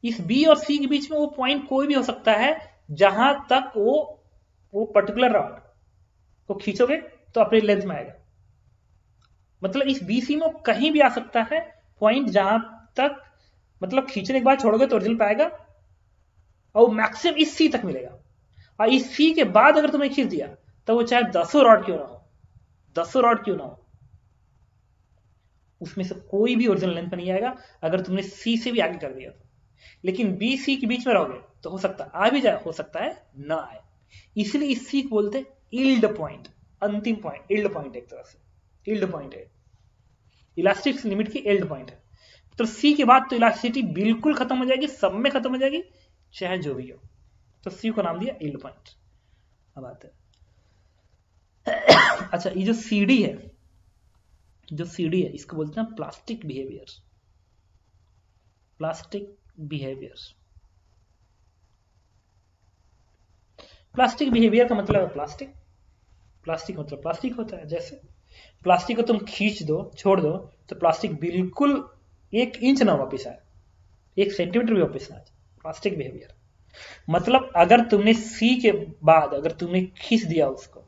इस बी और सी के बीच में वो पॉइंट कोई भी हो सकता है, जहां तक वो पर्टिकुलर रॉड को खींचोगे तो अपने लेंथ में आएगा। मतलब इस बी सी में कहीं भी आ सकता है पॉइंट, जहां तक मतलब खींचने के बाद छोड़ोगे तो ओरिजिनल पे आएगा, और मैक्सिमम इस सी तक मिलेगा। और इस सी के बाद अगर तुमने खींच दिया तो वो चाहे 10 रॉड क्यों ना हो, 10 रॉड क्यों ना हो, उसमें से कोई भी ओरिजिनल लेंथ पे नहीं आएगा अगर तुमने सी से भी आगे कर दिया तो। लेकिन बी सी के बीच में रहोगे तो हो सकता है आ भी जाए, हो सकता है ना आए। इसलिए इस सी को बोलते हैं यील्ड पॉइंट, अंतिम पॉइंट, यील्ड पॉइंट, एक तरह से यील्ड पॉइंट है, इलास्टिक लिमिट की यील्ड पॉइंट है। तो सी के बाद तो इलास्टिसिटी बिल्कुल खत्म हो जाएगी, सब में खत्म हो जाएगी, चाहे जो भी हो। तो सी को नाम दिया यील्ड पॉइंट। अब आते हैं अच्छा, ये जो सीडी है, इसको बोलते हैं प्लास्टिक बिहेवियर। प्लास्टिक बिहेवियर का मतलब है प्लास्टिक मतलब प्लास्टिक होता है। जैसे प्लास्टिक को तुम खींच दो, छोड़ दो, तो प्लास्टिक बिल्कुल 1 इंच ना वापिस आए, 1 सेंटीमीटर भी वापिस ना आए। प्लास्टिक बिहेवियर मतलब अगर तुमने सी के बाद अगर तुमने खींच दिया उसको,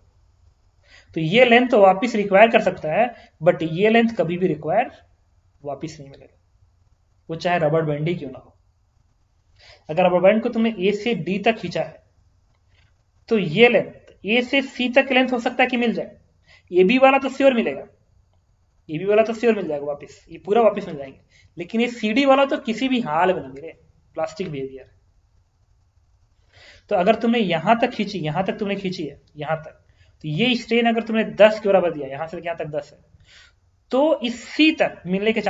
तो ये लेंथ तो वापिस रिक्वायर कर सकता है, बट ये लेंथ कभी भी रिक्वायर वापिस नहीं मिलेगा, वो चाहे रबर बैंड ही क्यों ना हो। अगर रबर बैंड को तुमने ए से डी तक खींचा है, तो ये लेंथ ए से सी तक लेंथ हो सकता है कि मिल जाए, ए बी वाला तो श्योर मिलेगा, मिल जाएगा वापिस, ये पूरा वापिस मिल जाएंगे, लेकिन ये सी डी वाला तो किसी भी हाल में ना मिले। Plastic behaviour. तो अगर तुमने यहां तक खींची, यहां तक तुमने खींची है, यहां तक, तो ये स्ट्रेन अगर तुमने 10 के बराबर दिया, यहां से यहां तक 10 है, तो इस सी तक मिलने के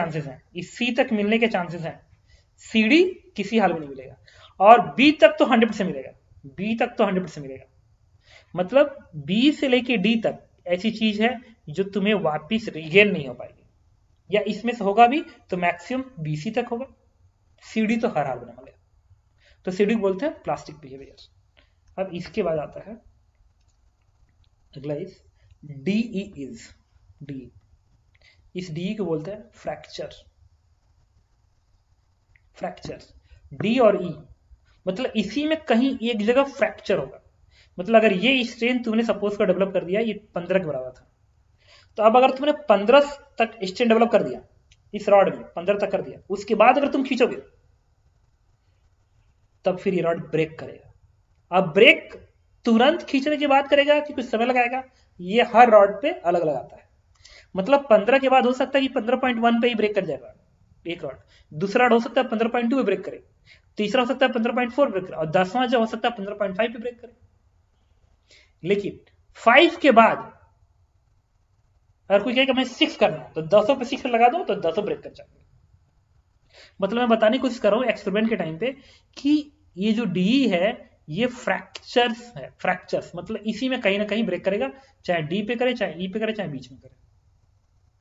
चांसेस हैं, सीडी किसी हाल में नहीं मिलेगा, और बी तक तो 100% मिलेगा। मतलब बी से लेके डी तक ऐसी चीज है जो तुम्हें वापिस रिगेन नहीं हो पाएगी, या इसमें से होगा भी तो मैक्सिमम बीसी तक होगा, सीडी तो हर हाल में मिलेगा। तो सीडी बोलते हैं प्लास्टिक बिहेवियर। अब इसके बाद आता है अगला इज डीई इज डी। इस डी को बोलते हैं फ्रैक्चर। डी और ई मतलब इसी में कहीं एक जगह फ्रैक्चर होगा। मतलब अगर ये स्ट्रेन तुमने सपोज का डेवलप कर दिया, ये 15 के बराबर था, तो अब अगर तुमने 15 तक स्ट्रेन डेवलप कर दिया, इस रॉड में 15 तक कर दिया, उसके बाद अगर तुम खींचोगे तब फिर ये रॉड ब्रेक करेगा। अब ब्रेक तुरंत खींचने के बाद करेगा कि कुछ समय लगाएगा, ये हर रॉड पे अलग अलग आता है। मतलब 15 के बाद हो सकता है कि 15.1 पे ही ब्रेक कर जाएगा एक रॉड, दूसरा रॉड हो सकता है 15.2 पे ब्रेक करे, तीसरा हो सकता है 15.4 ब्रेक करे, और 10वां जो हो सकता है 15.5 पे ब्रेक करे। लेकिन 5 के बाद अगर कोई कहेगा मैं 6 करना है, तो 10 पे 6 लगा दो तो 10 ब्रेक कर जाएंगे। मतलब मैं बताने की कोशिश कर रहा हूं एक्सपेरिमेंट के टाइम पे कि ये जो डी है ये फ्रैक्चर्स मतलब इसी में कहीं ना कहीं ब्रेक करेगा, चाहे डी पे करे, चाहे ई पे करे, चाहे बीच में करे,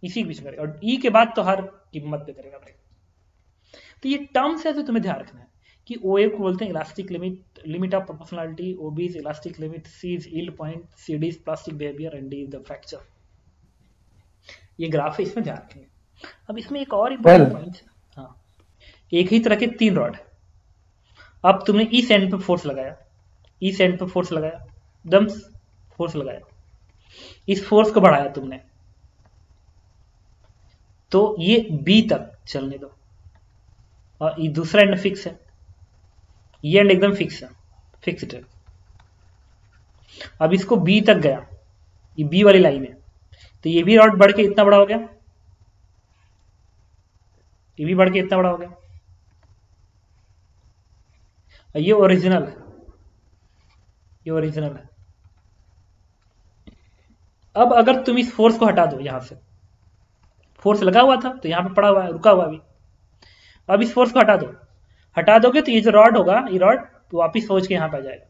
इसी के बीच में करे, और ई के बाद तो हर कीमत पे करेगा ब्रेक। तो ये टर्म्स है जो तुम्हें ध्यान रखना है कि ओ ए को बोलते हैं elastic limit of proportionality, O B is elastic limit, C is yield point, C D is plastic behaviour, and D is the fracture. ये ग्राफ है, इसमें ध्यान रखेंगे। अब इसमें एक और इंपॉर्टेंट पॉइंट, हाँ, एक ही तरह के 3 रॉड है। अब तुमने इस एंड पे फोर्स लगाया, दम फोर्स लगाया, इस फोर्स को बढ़ाया तुमने, तो ये बी तक चलने दो, और ये दूसरा एंड फिक्स है, ये एंड एकदम फिक्स्ड है। अब इसको बी तक गया, ये बी वाली लाइन है, तो ये भी रॉड बढ़ के इतना बड़ा हो गया, ये भी बढ़ के इतना बड़ा हो गया, ये ओरिजिनल है, अब अगर तुम इस फोर्स को हटा दो, यहां से फोर्स लगा हुआ था तो यहां पे पड़ा हुआ है, रुका हुआ अभी, अब इस फोर्स को हटा दोगे तो ये जो रॉड होगा, ये रॉड वापिस पहुंच के यहां पे आ जाएगा,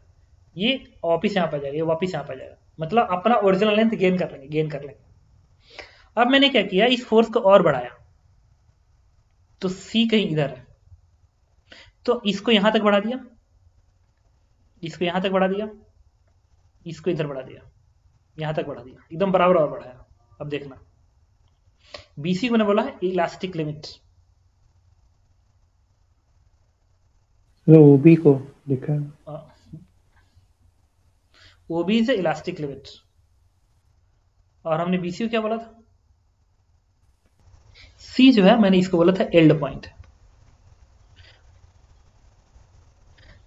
ये वापिस यहां पे आ जाएगा, ये वापिस यहां पे आ जाएगा, मतलब अपना ओरिजिनल लेंथ गेन कर लेंगे। अब मैंने क्या किया, इस फोर्स को और बढ़ाया, तो सी कहीं इधर है, तो इसको यहां तक बढ़ा दिया, इसको यहां तक बढ़ा दिया, इसको इधर बढ़ा दिया, यहां तक बढ़ा दिया, एकदम बराबर और बढ़ाया। अब देखना, बीसी को मैंने बोला है इलास्टिक लिमिट, ओबी को लिखा है, ओबी इज इलास्टिक लिमिट, और हमने बीसी को क्या बोला था, सी जो है मैंने इसको बोला था एल्ड पॉइंट।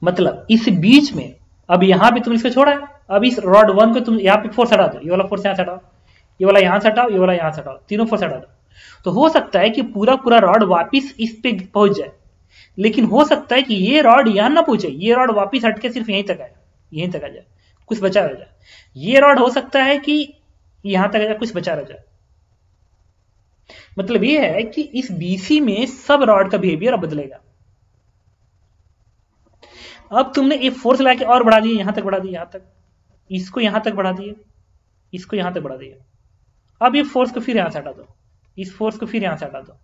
मतलब इस बीच में, अब यहां पे तुमने इसको छोड़ा है, अब इस रॉड 1 को तुम यहां पे फोर्स हटा दो, ये वाला फोर्स यहां से हटाओ, ये वाला यहां से हटाओ, ये वाला यहां से हटाओ, तीनों फोर्स हटा दो, तो हो सकता है कि पूरा रॉड वापिस इस पे पहुंच जाए, लेकिन हो सकता है कि ये रॉड यहां ना पहुंचे, ये रॉड वापिस हटके सिर्फ यहीं तक आ जाए, कुछ बचा रह जाए। ये रॉड हो सकता है कि यहां तक आ जाए, कुछ बचा रह जाए। मतलब ये है कि इस बीसी में सब रॉड का बिहेवियर अब बदलेगा। अब तुमने एक फोर्स लगा के और बढ़ा दिया, यहां तक बढ़ा दिया, यहां तक, इसको यहां तक बढ़ा दिए, इसको यहां तक बढ़ा दिए। अब ये फोर्स को फिर यहां से हटा दो, इस फोर्स को फिर यहां से हटा दो,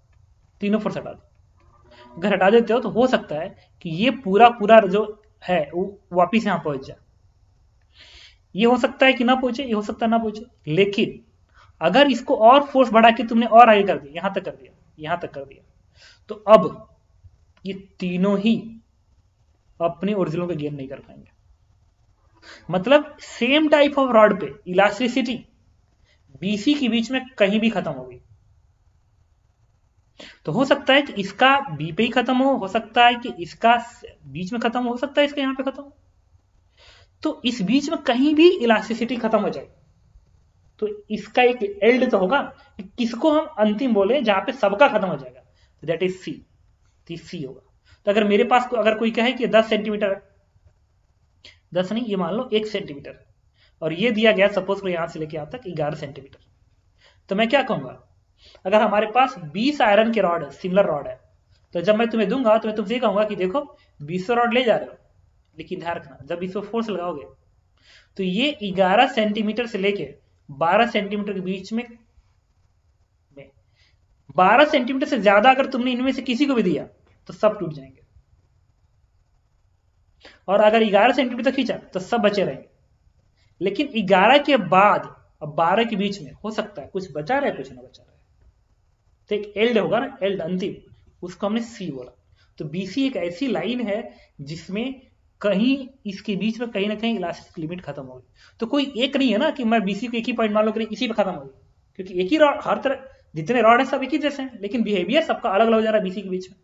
तीनों फोर्स हटा दो। अगर हटा देते हो तो हो सकता है कि ये पूरा पूरा जो है वो वापिस यहां पहुंच जाए। ये हो सकता है कि ना पहुंचे, ये हो सकता है ना पहुंचे, लेकिन अगर इसको और फोर्स बढ़ा के तुमने और आगे कर दिया, यहां तक कर दिया, यहां तक कर दिया, तो अब ये तीनों ही अपने ओरिजिनल को गेन नहीं कर पाएंगे। मतलब सेम टाइप ऑफ रॉड पे इलास्टिसिटी बीसी के बीच में कहीं भी खत्म होगी। तो हो सकता है कि इसका बी पे ही खत्म हो सकता है कि इसका बीच में खत्म हो सकता है इसका यहां पे खत्म हो। तो इस बीच में कहीं भी इलास्टिसिटी खत्म हो जाए तो इसका एक एल्ड तो होगा, किसको हम अंतिम बोले जहां पे सबका खत्म हो जाएगा, दैट इज सी, सी होगा। तो अगर मेरे पास अगर कोई कहे कि 10 सेंटीमीटर, 10 नहीं, ये मान लो 1 सेंटीमीटर, और ये दिया गया सपोज यहां से लेके यहां तक 11 सेंटीमीटर, तो मैं क्या कहूंगा, अगर हमारे पास 20 आयरन के रॉड है, सिमिलर रॉड है, तो जब मैं तुम्हें दूंगा तो मैं तुमसे कहूंगा कि देखो 20 रॉड ले जा रहे हो, लेकिन ध्यान रखना जब इसको फोर्स लगाओगे तो ये 11 सेंटीमीटर से लेके 12 सेंटीमीटर के बीच में 12 सेंटीमीटर से ज्यादा अगर तुमने इनमें से किसी को भी दिया तो सब टूट जाएंगे, और अगर 11 सेंटीमीटर तक खींचा तो सब बचे रहेंगे। लेकिन 11 के बाद अब 12 के बीच में हो सकता है कुछ बचा रहे कुछ ना बचा रहे, तो एक एल्ड होगा ना, एल्ड अंतिम, उसको हमने सी बोला। तो बीसी एक ऐसी लाइन है जिसमें कहीं इसके बीच में कहीं ना कहीं इलास्टिक लिमिट खत्म होगी। तो कोई एक नहीं है ना कि मैं बीसी को एक ही पॉइंट मान लो कि इसी पे खत्म होगी, क्योंकि एक ही रॉड, हर तरह जितने रॉड है सब एक ही जैसे हैं, लेकिन बिहेवियर सबका अलग अलग हो जा रहा है बीसी के बीच में।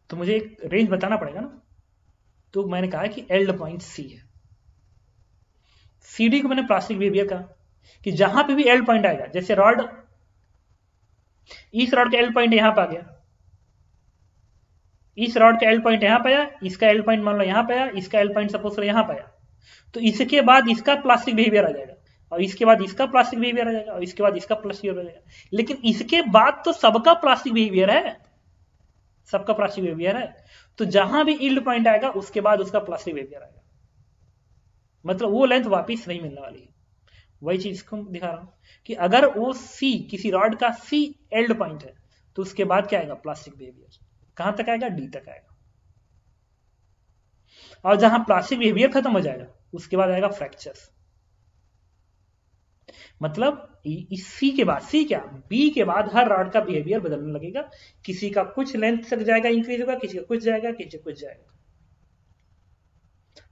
तो मुझे एक रेंज बताना पड़ेगा ना, तो मैंने कहा कि एल्ड पॉइंट सी है। सीडी को मैंने प्लास्टिक बिहेवियर कहा कि जहां पे भी एल्ड पॉइंट आएगा, जैसे रॉड, इस रॉड का एल्ड पॉइंट यहां पे आ गया, इस रॉड का एल्ड पॉइंट यहां पे आया, इसका एल्ड पॉइंट मान लो यहां पे आया, इसका एल्ड पॉइंट सपोज यहां पे आया, तो इसके बाद इसका प्लास्टिक बिहेवियर आ जाएगा, और इसके बाद इसका प्लास्टिक बिहेवियर आ जाएगा, और इसके बाद इसका प्लास्टिक बिहेवियर आ जाएगा। लेकिन इसके बाद तो सबका प्लास्टिक बिहेवियर है, सबका प्लास्टिक बिहेवियर है, तो जहां भी यील्ड पॉइंट आएगा उसके बाद उसका प्लास्टिक बिहेवियर आएगा, मतलब वो लेंथ वापिस नहीं मिलने वाली है। वही चीज को दिखा रहा हूं कि अगर वो सी, किसी रॉड का सी एल्ड पॉइंट है, तो उसके बाद क्या आएगा, प्लास्टिक बिहेवियर। कहां तक आएगा, डी तक आएगा, और जहां प्लास्टिक बिहेवियर खत्म हो जाएगा उसके बाद आएगा फ्रैक्चर। मतलब इस सी के बाद, सी क्या, बी के बाद हर रॉड का बिहेवियर बदलने लगेगा, किसी का कुछ लेंथ तक जाएगा इंक्रीज होगा, किसी का कुछ जाएगा, किसी का कुछ जाएगा।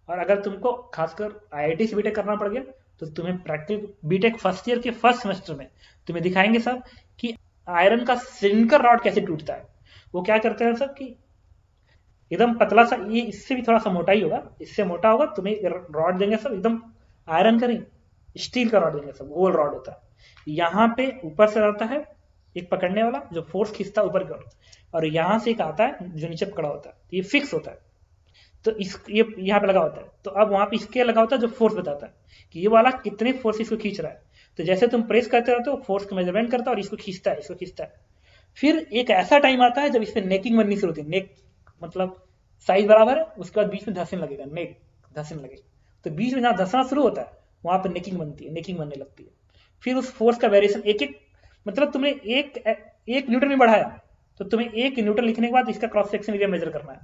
और अगर तुमको खासकर आईआईटी से बीटेक करना पड़ गया तो तुम्हें प्रैक्टिकल बीटेक फर्स्ट ईयर के फर्स्ट सेमेस्टर में तुम्हें दिखाएंगे सब कि आयरन का सिलिंडर रॉड कैसे टूटता है। वो क्या करते हैं सब कि एकदम पतला सा, ये इससे भी थोड़ा सा मोटा ही होगा, इससे मोटा होगा, तुम्हें रॉड देंगे सब एकदम आयरन का नहीं, स्टील का रॉड देंगे सब, गोल रॉड होता है, यहाँ पे ऊपर से रहता है एक पकड़ने वाला जो फोर्स खींचता है ऊपर की ओर, और यहां से एक आता है जो नीचे पकड़ा होता है, ये फिक्स होता है, तो इस ये यहाँ पे लगा होता है, तो अब वहां पे स्केल लगा होता है जो फोर्स बताता है कि ये वाला कितने फोर्स इसको खींच रहा है। तो जैसे तुम प्रेस करते रहते हो फोर्स का मेजरमेंट करता है और इसको खींचता है, इसको खींचता है। फिर एक ऐसा टाइम आता है जब इस पे नेकिंग बननी शुरू होती है, नेक मतलब साइज बराबर है, उसके बाद बीच में धंसने लगेगा, नेक धंसने लगेगा, तो बीच में जहां धंसना शुरू होता है वहां पर नेकिंग बनती है, नेकिंग बनने लगती है। फिर उस फोर्स का वेरिएशन एक एक, मतलब तुमने एक न्यूटन में बढ़ाया तो तुम्हें 1 न्यूटन लिखने के बाद इसका क्रॉस सेक्शन एरिया मेजर करना है,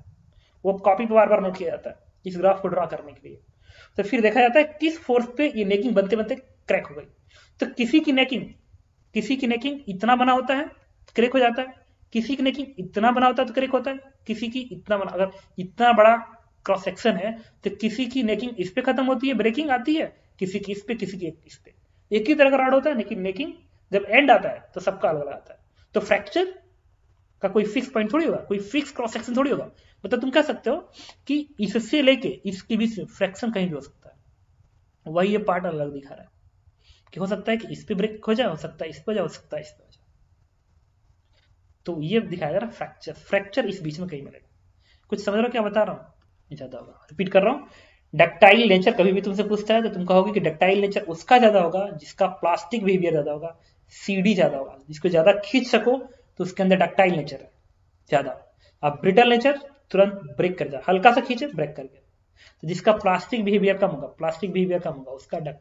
वो कॉपी पे बार बार नोट किया जाता है इस ग्राफ को ड्रा करने के लिए। तो फिर देखा जाता है किस फोर्स पे ये नेकिंग बनते बनते क्रैक हो गई। तो किसी की नेकिंग इतना बना होता है क्रैक हो जाता है, किसी की नेकिंग इतना बना होता है तो क्रैक होता है, किसी की इतना बना, अगर इतना बड़ा क्रॉस सेक्शन है तो किसी की नेकिंग इस पे खत्म होती है, ब्रेकिंग आती है, किसी की इस पे, किसी की इस पे, एक ही तरह का रॉड होता है, लेकिन नेकिंग जब एंड आता है तो सबका अलग अलग आता है। तो फ्रैक्चर का कोई फिक्स पॉइंट थोड़ी होगा, कोई फिक्स क्रॉस सेक्शन थोड़ी होगा। मतलब तुम कह सकते हो कि इससे लेके इसके बीच में फ्रैक्शन कहीं भी हो सकता है, वही ये पार्ट अलग दिखा रहा है कि हो सकता है कि इस पे ब्रेक हो जाए, हो सकता है इस पे हो जाए, हो सकता है इस पे हो जाए। तो ये दिखाया जा रहा है फ्रैक्चर इस बीच में कहीं मिलेगा। कुछ समझ रहे हो क्या बता रहा हूँ, ज्यादा होगा, रिपीट कर रहा हूँ। डक्टाइल नेचर कभी भी तुमसे पूछता है तो तुम कहोगे कि डक्टाइल नेचर उसका ज्यादा होगा जिसका प्लास्टिक बिहेवियर ज्यादा होगा, सीडी ज्यादा होगा, जिसको ज्यादा खींच सको तो उसके अंदर डक्टाइल नेचर है ज्यादा। अब ब्रिटल नेचर तुरंत ब्रेक कर जाए, हल्का सा खींचे ब्रेक कर गया। तो जिसका प्लास्टिक बिहेवियर कम होगा उसका डक्ट,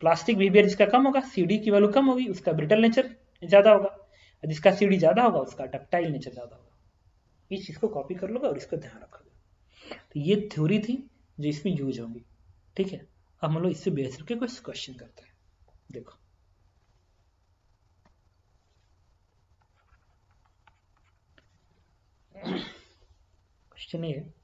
प्लास्टिक बिहेवियर जिसका कम होगा, CD की वैल्यू कम होगी, उसका ब्रिटल नेचर ज्यादा होगा, और जिसका CD ज्यादा होगा उसका डक्टाइल नेचर ज्यादा होगा। इस चीज को कॉपी कर लोगे और इसको ध्यान रखोगे। तो ये थ्योरी थी जो इसमें यूज होगी, ठीक है। अब हम लोग इससे बेस करके कुछ क्वेश्चन करते हैं। देखो क्वेश्चन ये है,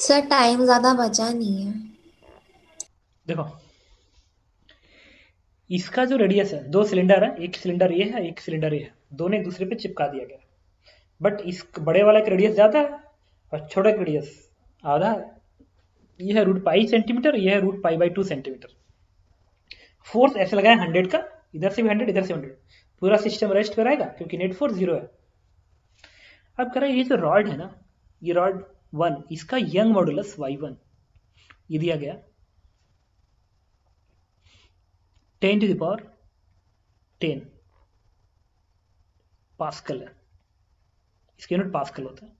सर टाइम ज्यादा बचा नहीं है। देखो इसका जो रेडियस है, 2 सिलेंडर है, एक सिलेंडर ये है, एक सिलेंडर ये है, दोनों एक दूसरे पे चिपका दिया गया, बट इस बड़े वाला का रेडियस ज्यादा है और छोटे का रेडियस आधा है। ये है √π सेंटीमीटर, ये है √π/2 सेंटीमीटर। फोर्स ऐसे लगाया 100 का, इधर से भी 100 इधर से 100, पूरा सिस्टम रेस्ट पे रहेगा क्योंकि नेट फोर्स 0 है। अब कह रहे ये जो रॉड है ना, ये रॉड 1, इसका यंग मॉडुलस y1 ये दिया गया 10⁻10 पास्कल है, इसके यूनिट पास्कल होता है,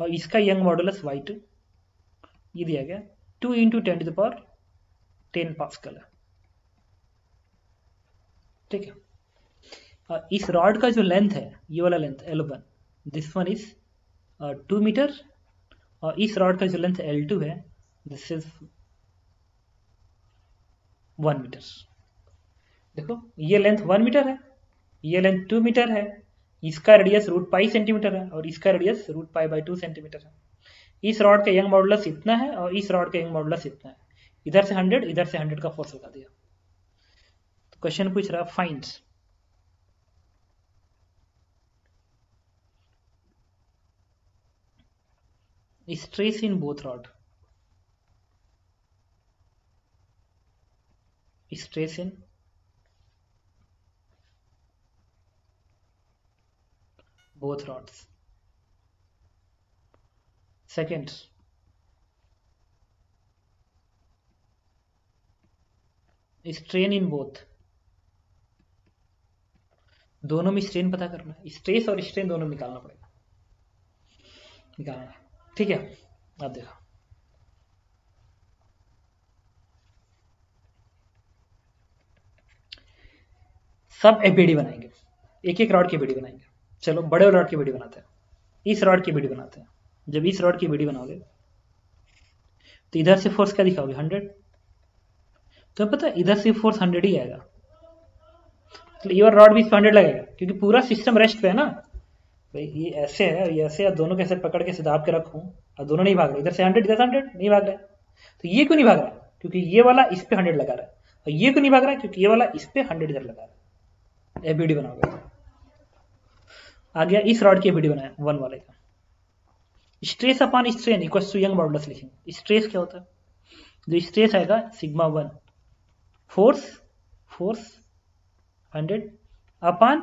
और इसका यंग मॉडुलस y2 ये दिया गया 2 × 10⁻10 पास्कल है, ठीक है। और इस रॉड का जो लेंथ है, ये वाला length L1, this one is 2 metre, और इस रॉड का जो लेंथ L2 है, दिस इज 1 मीटर। देखो ये लेंथ 1 मीटर है, ये लेंथ 2 मीटर है, इसका रेडियस √π सेंटीमीटर है और इसका रेडियस √π/2 सेंटीमीटर है। इस रॉड का यंग मॉडुलस इतना है और इस रॉड का यंग मॉडुलस इतना है, इधर से 100 इधर से 100 का फोर्स लगा दिया। तो क्वेश्चन पूछ रहा find stress in both rod, stress in both rods. Second, strain in both, दोनों में स्ट्रेन पता करना है, स्ट्रेस और स्ट्रेन दोनों निकालना पड़ेगा, निकालना है, ठीक है। अब देखो सब एबीडी बनाएंगे, एक एक रॉड की बीडी बनाएंगे। चलो बड़े रॉड की बीडी बनाते हैं, इस रॉड की बीडी बनाते हैं। जब इस रॉड की बीडी बनाओगे तो इधर से फोर्स क्या दिखाओगे 100, तो पता है इधर से फोर्स 100 ही आएगा, तो ये रॉड भी 100 लगेगा क्योंकि पूरा सिस्टम रेस्ट पे है ना भाई। ये ऐसे है, ये ऐसे, दोनों कैसे पकड़ के दाब के रखूं और दोनों नहीं भाग रहे, इधर से 100 इधर से 100 नहीं भाग रहे। तो ये क्यों नहीं भाग रहा? क्योंकि ये वाला इस पे 100 लगा रहा है, और ये क्यों नहीं भाग रहा? क्योंकि ये वाला इस पे 100 इधर लगा रहा है। एबीडी बनाओगे आ गया, इस रॉड की एबीडी बनाया 1 वाले का। Stress upon strain equals to Young modulus लिखेंगे। स्ट्रेस क्या होता है? जो स्ट्रेस आएगा σ1, फोर्स 100 अपॉन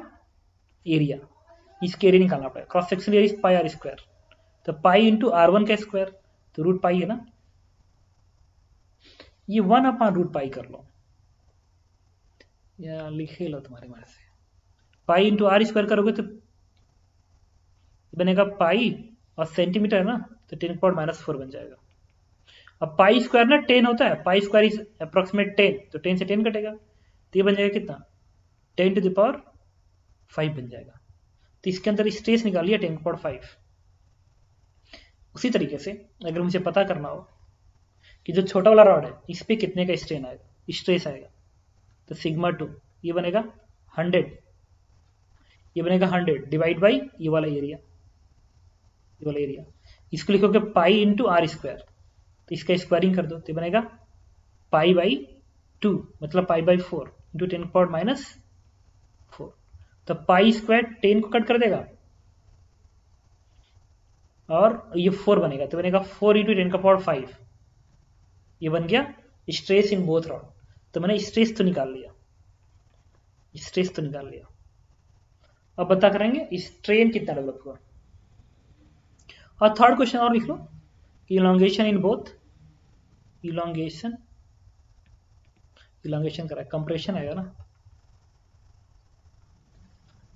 एरिया, इसके एरिया निकालना पड़ेगा। क्रॉस सेक्शन एरिया πr², तो पाई इंटू r1 का स्क्वायर, तो √π है ना, ये 1 अपॉन √π कर लो या लिखे लो तुम्हारे मर्जी से। पाई इंटू r² करोगे तो बनेगा पाई, और सेंटीमीटर है ना तो 10⁻⁻4 बन जाएगा। अब पाई स्क्वायर ना 10 होता है, पाई स्क्वायर इज अप्रोक्सीमेट 10, तो 10 से 10 कटेगा तो ये बन जाएगा कितना 10⁵ बन जाएगा। तो इसके अंदर स्ट्रेस निकालिए 10⁵। उसी तरीके से अगर मुझे पता करना हो कि जो छोटा वाला रॉड है इस पे कितने का स्ट्रेन आएगा, स्ट्रेस आएगा, तो σ2 ये बनेगा 100, ये बनेगा 100 डिवाइड बाई ये वाला एरिया, ये वाला एरिया। इसको लिखोगे पाई इंटू r², तो इसका स्क्वायरिंग कर दो तो बनेगा π/2, मतलब π/4 इंटू 10⁻⁻4। तो पाई स्क्वायर 10 को कट कर देगा और ये 4 बनेगा, तो बनेगा 4 इंटू 10⁵। ये बन गया स्ट्रेस इन बोथ रॉड। तो मैंने स्ट्रेस तो निकाल लिया, स्ट्रेस तो निकाल लिया। अब पता करेंगे स्ट्रेन कितना डेवलप हुआ। और थर्ड क्वेश्चन और लिख लो, इलोंगेशन इन बोथ, इलोंगेशन करा है, कंप्रेशन आएगा ना,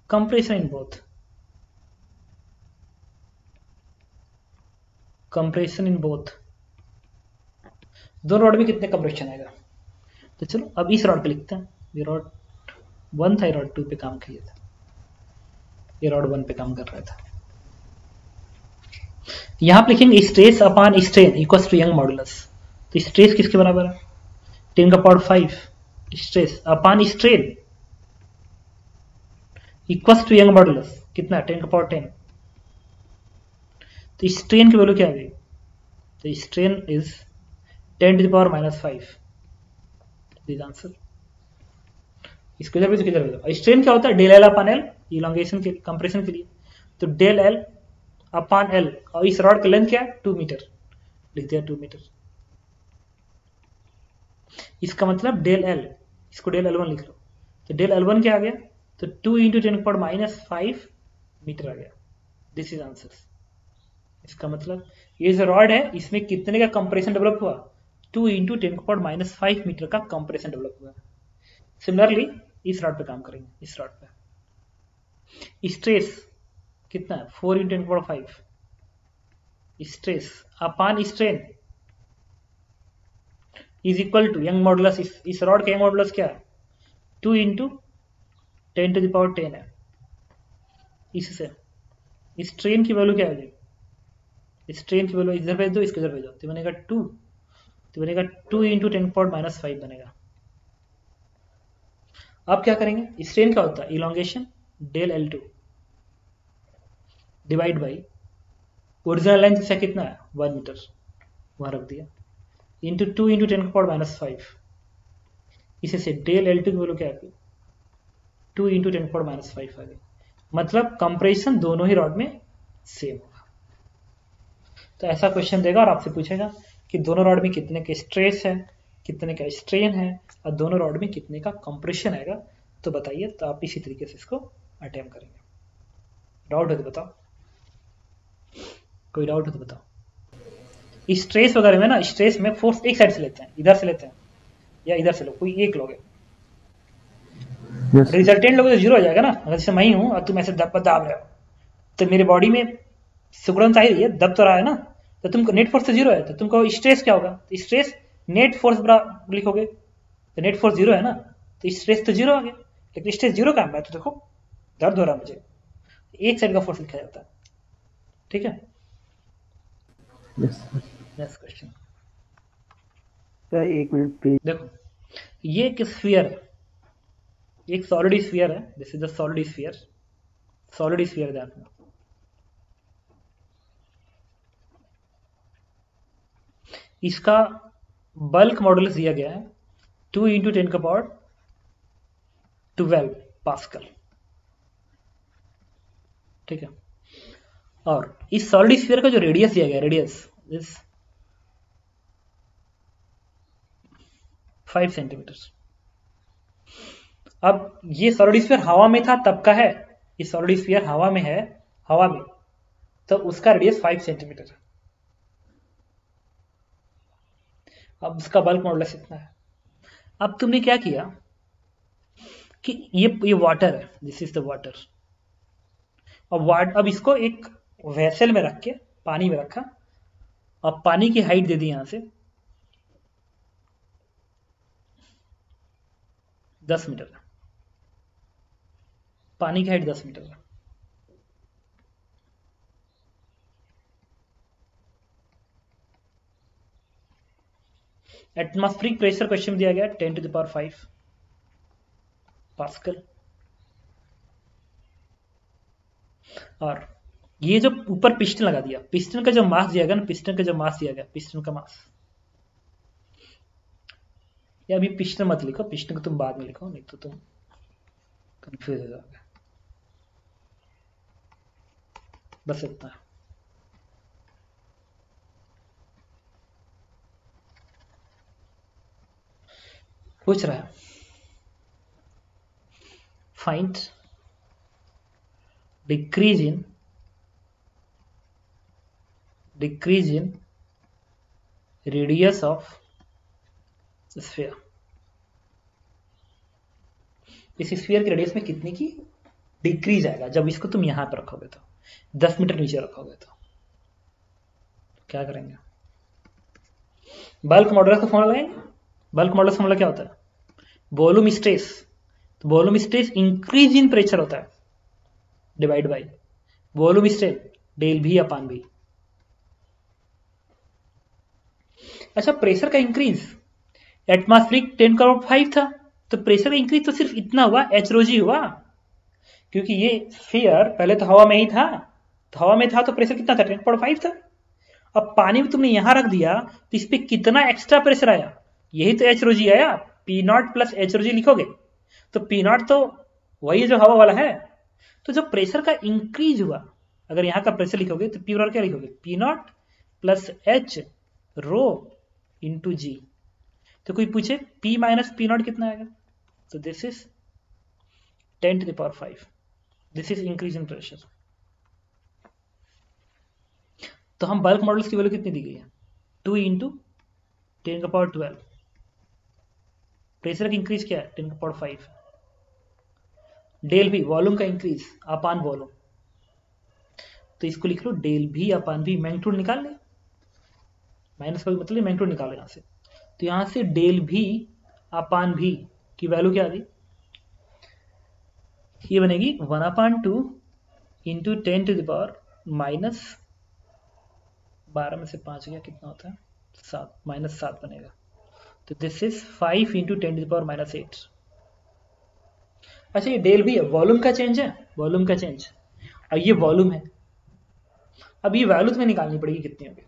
compression in both, compression in both, दोनों रॉड में कितने कंप्रेशन आएगा। तो चलो अब इस रॉड पे लिखते हैं, ये रॉड 1 था, ये रॉड 2 पे काम किया था, ये रॉड 1 पे काम कर रहा था। यहां पे लिखेंगे stress upon strain equal to Young modulus. तो स्ट्रेस किसके बराबर है, 10 का power 5, stress upon strain equal to Young modulus कितना, 10 का पावर 10। तो स्ट्रेन की वैल्यू क्या आ गई, तो strain is 10 to the power -5, this answer. इसको इधर भेजो, किधर भेजो। स्ट्रेन क्या होता है, del L upon L, elongation के लिए, कंप्रेशन के लिए। तो डेल एल अपॉन एल, और इस रॉड का लेंथ क्या है, 2 मीटर, लिख दिया 2 मीटर। इसका मतलब डेल एल, इसको डेल L1 लिख लो, तो डेल L1 क्या आ गया, तो 2 इंटू 10 पावर -5 मीटर आ गया, दिस इज आंसर। इसका मतलब ये जो रॉड है इसमें कितने का कंप्रेशन डेवलप हुआ, 2 इंटू 10 पावर -5 मीटर का कंप्रेशन डेवलप हुआ। सिमिलरली इस रॉड पे काम करेंगे, इस रॉड पे स्ट्रेस कितना है, 4 into 10 power 5, stress upon strain is equal to Young modulus, इस रॉड का यंग मॉडुलस क्या है, 2 इंटू 10 टू द पावर 10 है। इससे स्ट्रेन की वैल्यू क्या है, स्ट्रेन की वैल्यू इधर भेज दो, इसके इधर भेजो, तो बनेगा 2, तो बनेगा 2 इंटू 10 पावर -5 बनेगा। अब क्या करेंगे, स्ट्रेन क्या होता है, elongation del L2 divide by original length से कितना है 1 मीटर, वहां रख दिया, इंटू 2 इंटू 10 पावर -5, इसे से डेल L2 की वैल्यू क्या है, 2 इंटू 10 पावर -5 आ गई। मतलब कंप्रेशन दोनों ही रॉड में सेम होगा। तो ऐसा क्वेश्चन देगा और आपसे पूछेगा कि दोनों रॉड में कितने का स्ट्रेस है, कितने का स्ट्रेन है, और दोनों रॉड में कितने का कंप्रेशन आएगा, तो बताइए। तो आप इसी तरीके से इसको अटेम्प्ट करेंगे। डाउट है तो बताओ, कोई डाउट है तो बताओ। स्ट्रेस वगैरह में ना, स्ट्रेस में फोर्स एक साइड से लेते हैं, इधर से लेते हैं या इधर से लो, कोई एक लोगे, रिजल्टेंट लोगे तो जीरो हो जाएगा ना। अगर जैसे मैं ही हूं और तुम ऐसे दाब रहे हो, तो मेरे बॉडी में सिकुड़न आ ही रही है, दब तो रहा है ना, तो तुमको नेट फोर्स तो जीरो है, तो तुमको स्ट्रेस क्या होगा, तो स्ट्रेस नेट फोर्स लिखोगे, तो नेट फोर्स जीरो है ना, तो स्ट्रेस तो जीरो आ गया। लेकिन स्ट्रेस जीरो का है, तो देखो दर्द हो रहा है मुझे, एक साइड का फोर्स लिखा जाता है, ठीक है। नेक्स्ट क्वेश्चन, एक मिनट प्लीज। देखो ये एक स्फीयर है, एक सॉलिड स्फीयर है, this is the solid sphere, solid sphere ध्यान रखना। इसका बल्क मॉडुलस दिया गया है 2 इंटू 10 का पावर 12 पास्कल, ठीक है। और इस सॉलिड स्फीयर का जो रेडियस दिया गया, रेडियस इज 5 सेंटीमीटर। अब ये सॉलिड स्फीयर हवा में था तब का है, ये सॉलिड स्फीयर हवा में है, हवा में, तो उसका रेडियस 5 सेंटीमीटर है। अब उसका बल्क मॉडुलस इतना है। अब तुमने क्या किया कि ये वाटर है, दिस इज द वाटर, अब इसको एक वेसल में रख के पानी में रखा, और पानी की हाइट दे दी यहां से 10 मीटर, पानी की हाइट 10 मीटर है। एटमॉस्फेरिक प्रेशर क्वेश्चन दिया गया 10 टू द पावर 5 पास्कल। और ये जो ऊपर पिस्टन लगा दिया, पिस्टन का जो मास दिया गया ना, पिस्टन का जो मास दिया गया, पिस्टन का मास, या अभी पिस्टन मत लिखो, पिस्टन को तुम बाद में लिखो, नहीं तो तुम कंफ्यूज हो जाओगे। बस इतना है। पूछ रहा है find decrease in radius of sphere, इस स्फीयर की रेडियस में कितनी की डिक्रीज आएगा जब इसको तुम यहां पर रखोगे, तो 10 मीटर नीचे रखोगे तो क्या करेंगे? बल्क मॉडुलस का फॉर्मूला लगाएंगे। बल्क मॉडुलस का फॉर्मूला क्या होता है? वॉल्यूम स्ट्रेस, तो volume stress increase in pressure होता है divide by volume stress del भी अपान भी। अच्छा, प्रेशर का इंक्रीज एटमॉस्फेरिक 10⁵ था, तो प्रेशर का इंक्रीज तो सिर्फ इतना हुआ, एचरोजी हुआ, क्योंकि ये स्फीयर पहले तो हवा में ही था, तो हवा में था तो प्रेशर कितना था? 10⁵ था। अब पानी में तुमने यहां रख दिया तो इस पे कितना एक्स्ट्रा प्रेशर आया? यही तो एचरोजी आया। P0 प्लस एचरोजी लिखोगे तो P0 तो वही है जो हवा वाला है। तो जब प्रेशर का इंक्रीज हुआ, अगर यहां का प्रेशर लिखोगे तो P क्या लिखोगे? P0 plus H rho into जी। तो कोई पूछे P माइनस P0 कितना आएगा, तो this is 10⁵। This is increase in pressure. तो हम बल्क मॉडल्स की वैल्यू कितनी दी गई है? 2 इंटू 10⁻12। प्रेशर का इंक्रीज क्या है? 10⁵। डेल भी वॉल्यूम का इंक्रीज अपान वॉल्यूम, तो इसको लिख लो डेल भी अपान भी। मैग्नीट्यूड निकाल ले, माइनस का मतलब मैग्नीट्यूड निकालो यहां से, तो यहां से डेल भी अपान भी की वैल्यू क्या आ गई? ये बनेगी 1/2 इंटू 10⁻−12 में से 5 गया, कितना होता है? 7, -7 बनेगा। तो दिस इज 5 इंटू 10⁻−8। अच्छा, ये डेल भी है, वॉल्यूम का चेंज है, वॉल्यूम का चेंज। और ये वॉल्यूम है। अब ये वैल्यू तुम्हें निकालनी पड़ेगी कितनी होगी।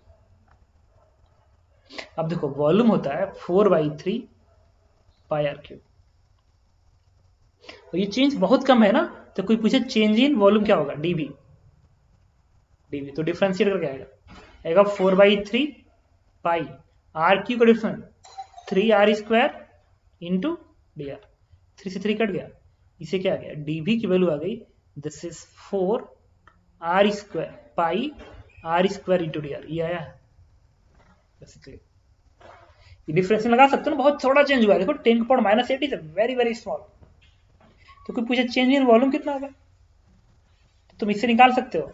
अब देखो, वॉल्यूम होता है 4/3 πr³। और ये चेंज बहुत कम है ना, तो कोई पूछे चेंज इन वॉल्यूम क्या होगा? डीबी। डीबी तो डिफरेंशिएट करके आएगा 4/3 पाई r³ का difference 3r² into D R. 3 से 3 कट गया, इसे क्या आ गया? डीबी की वैल्यू आ गई, this is 4r² pi r² into D R. ये आया है बेसिकली। ये डिफरेंस लगा सकते हो ना, बहुत थोड़ा चेंज हुआ है। देखो 10⁻−8 इज वेरी वेरी स्मॉल। तो कोई पूछे चेंज इन वॉल्यूम कितना होगा, तो तुम इससे निकाल सकते हो।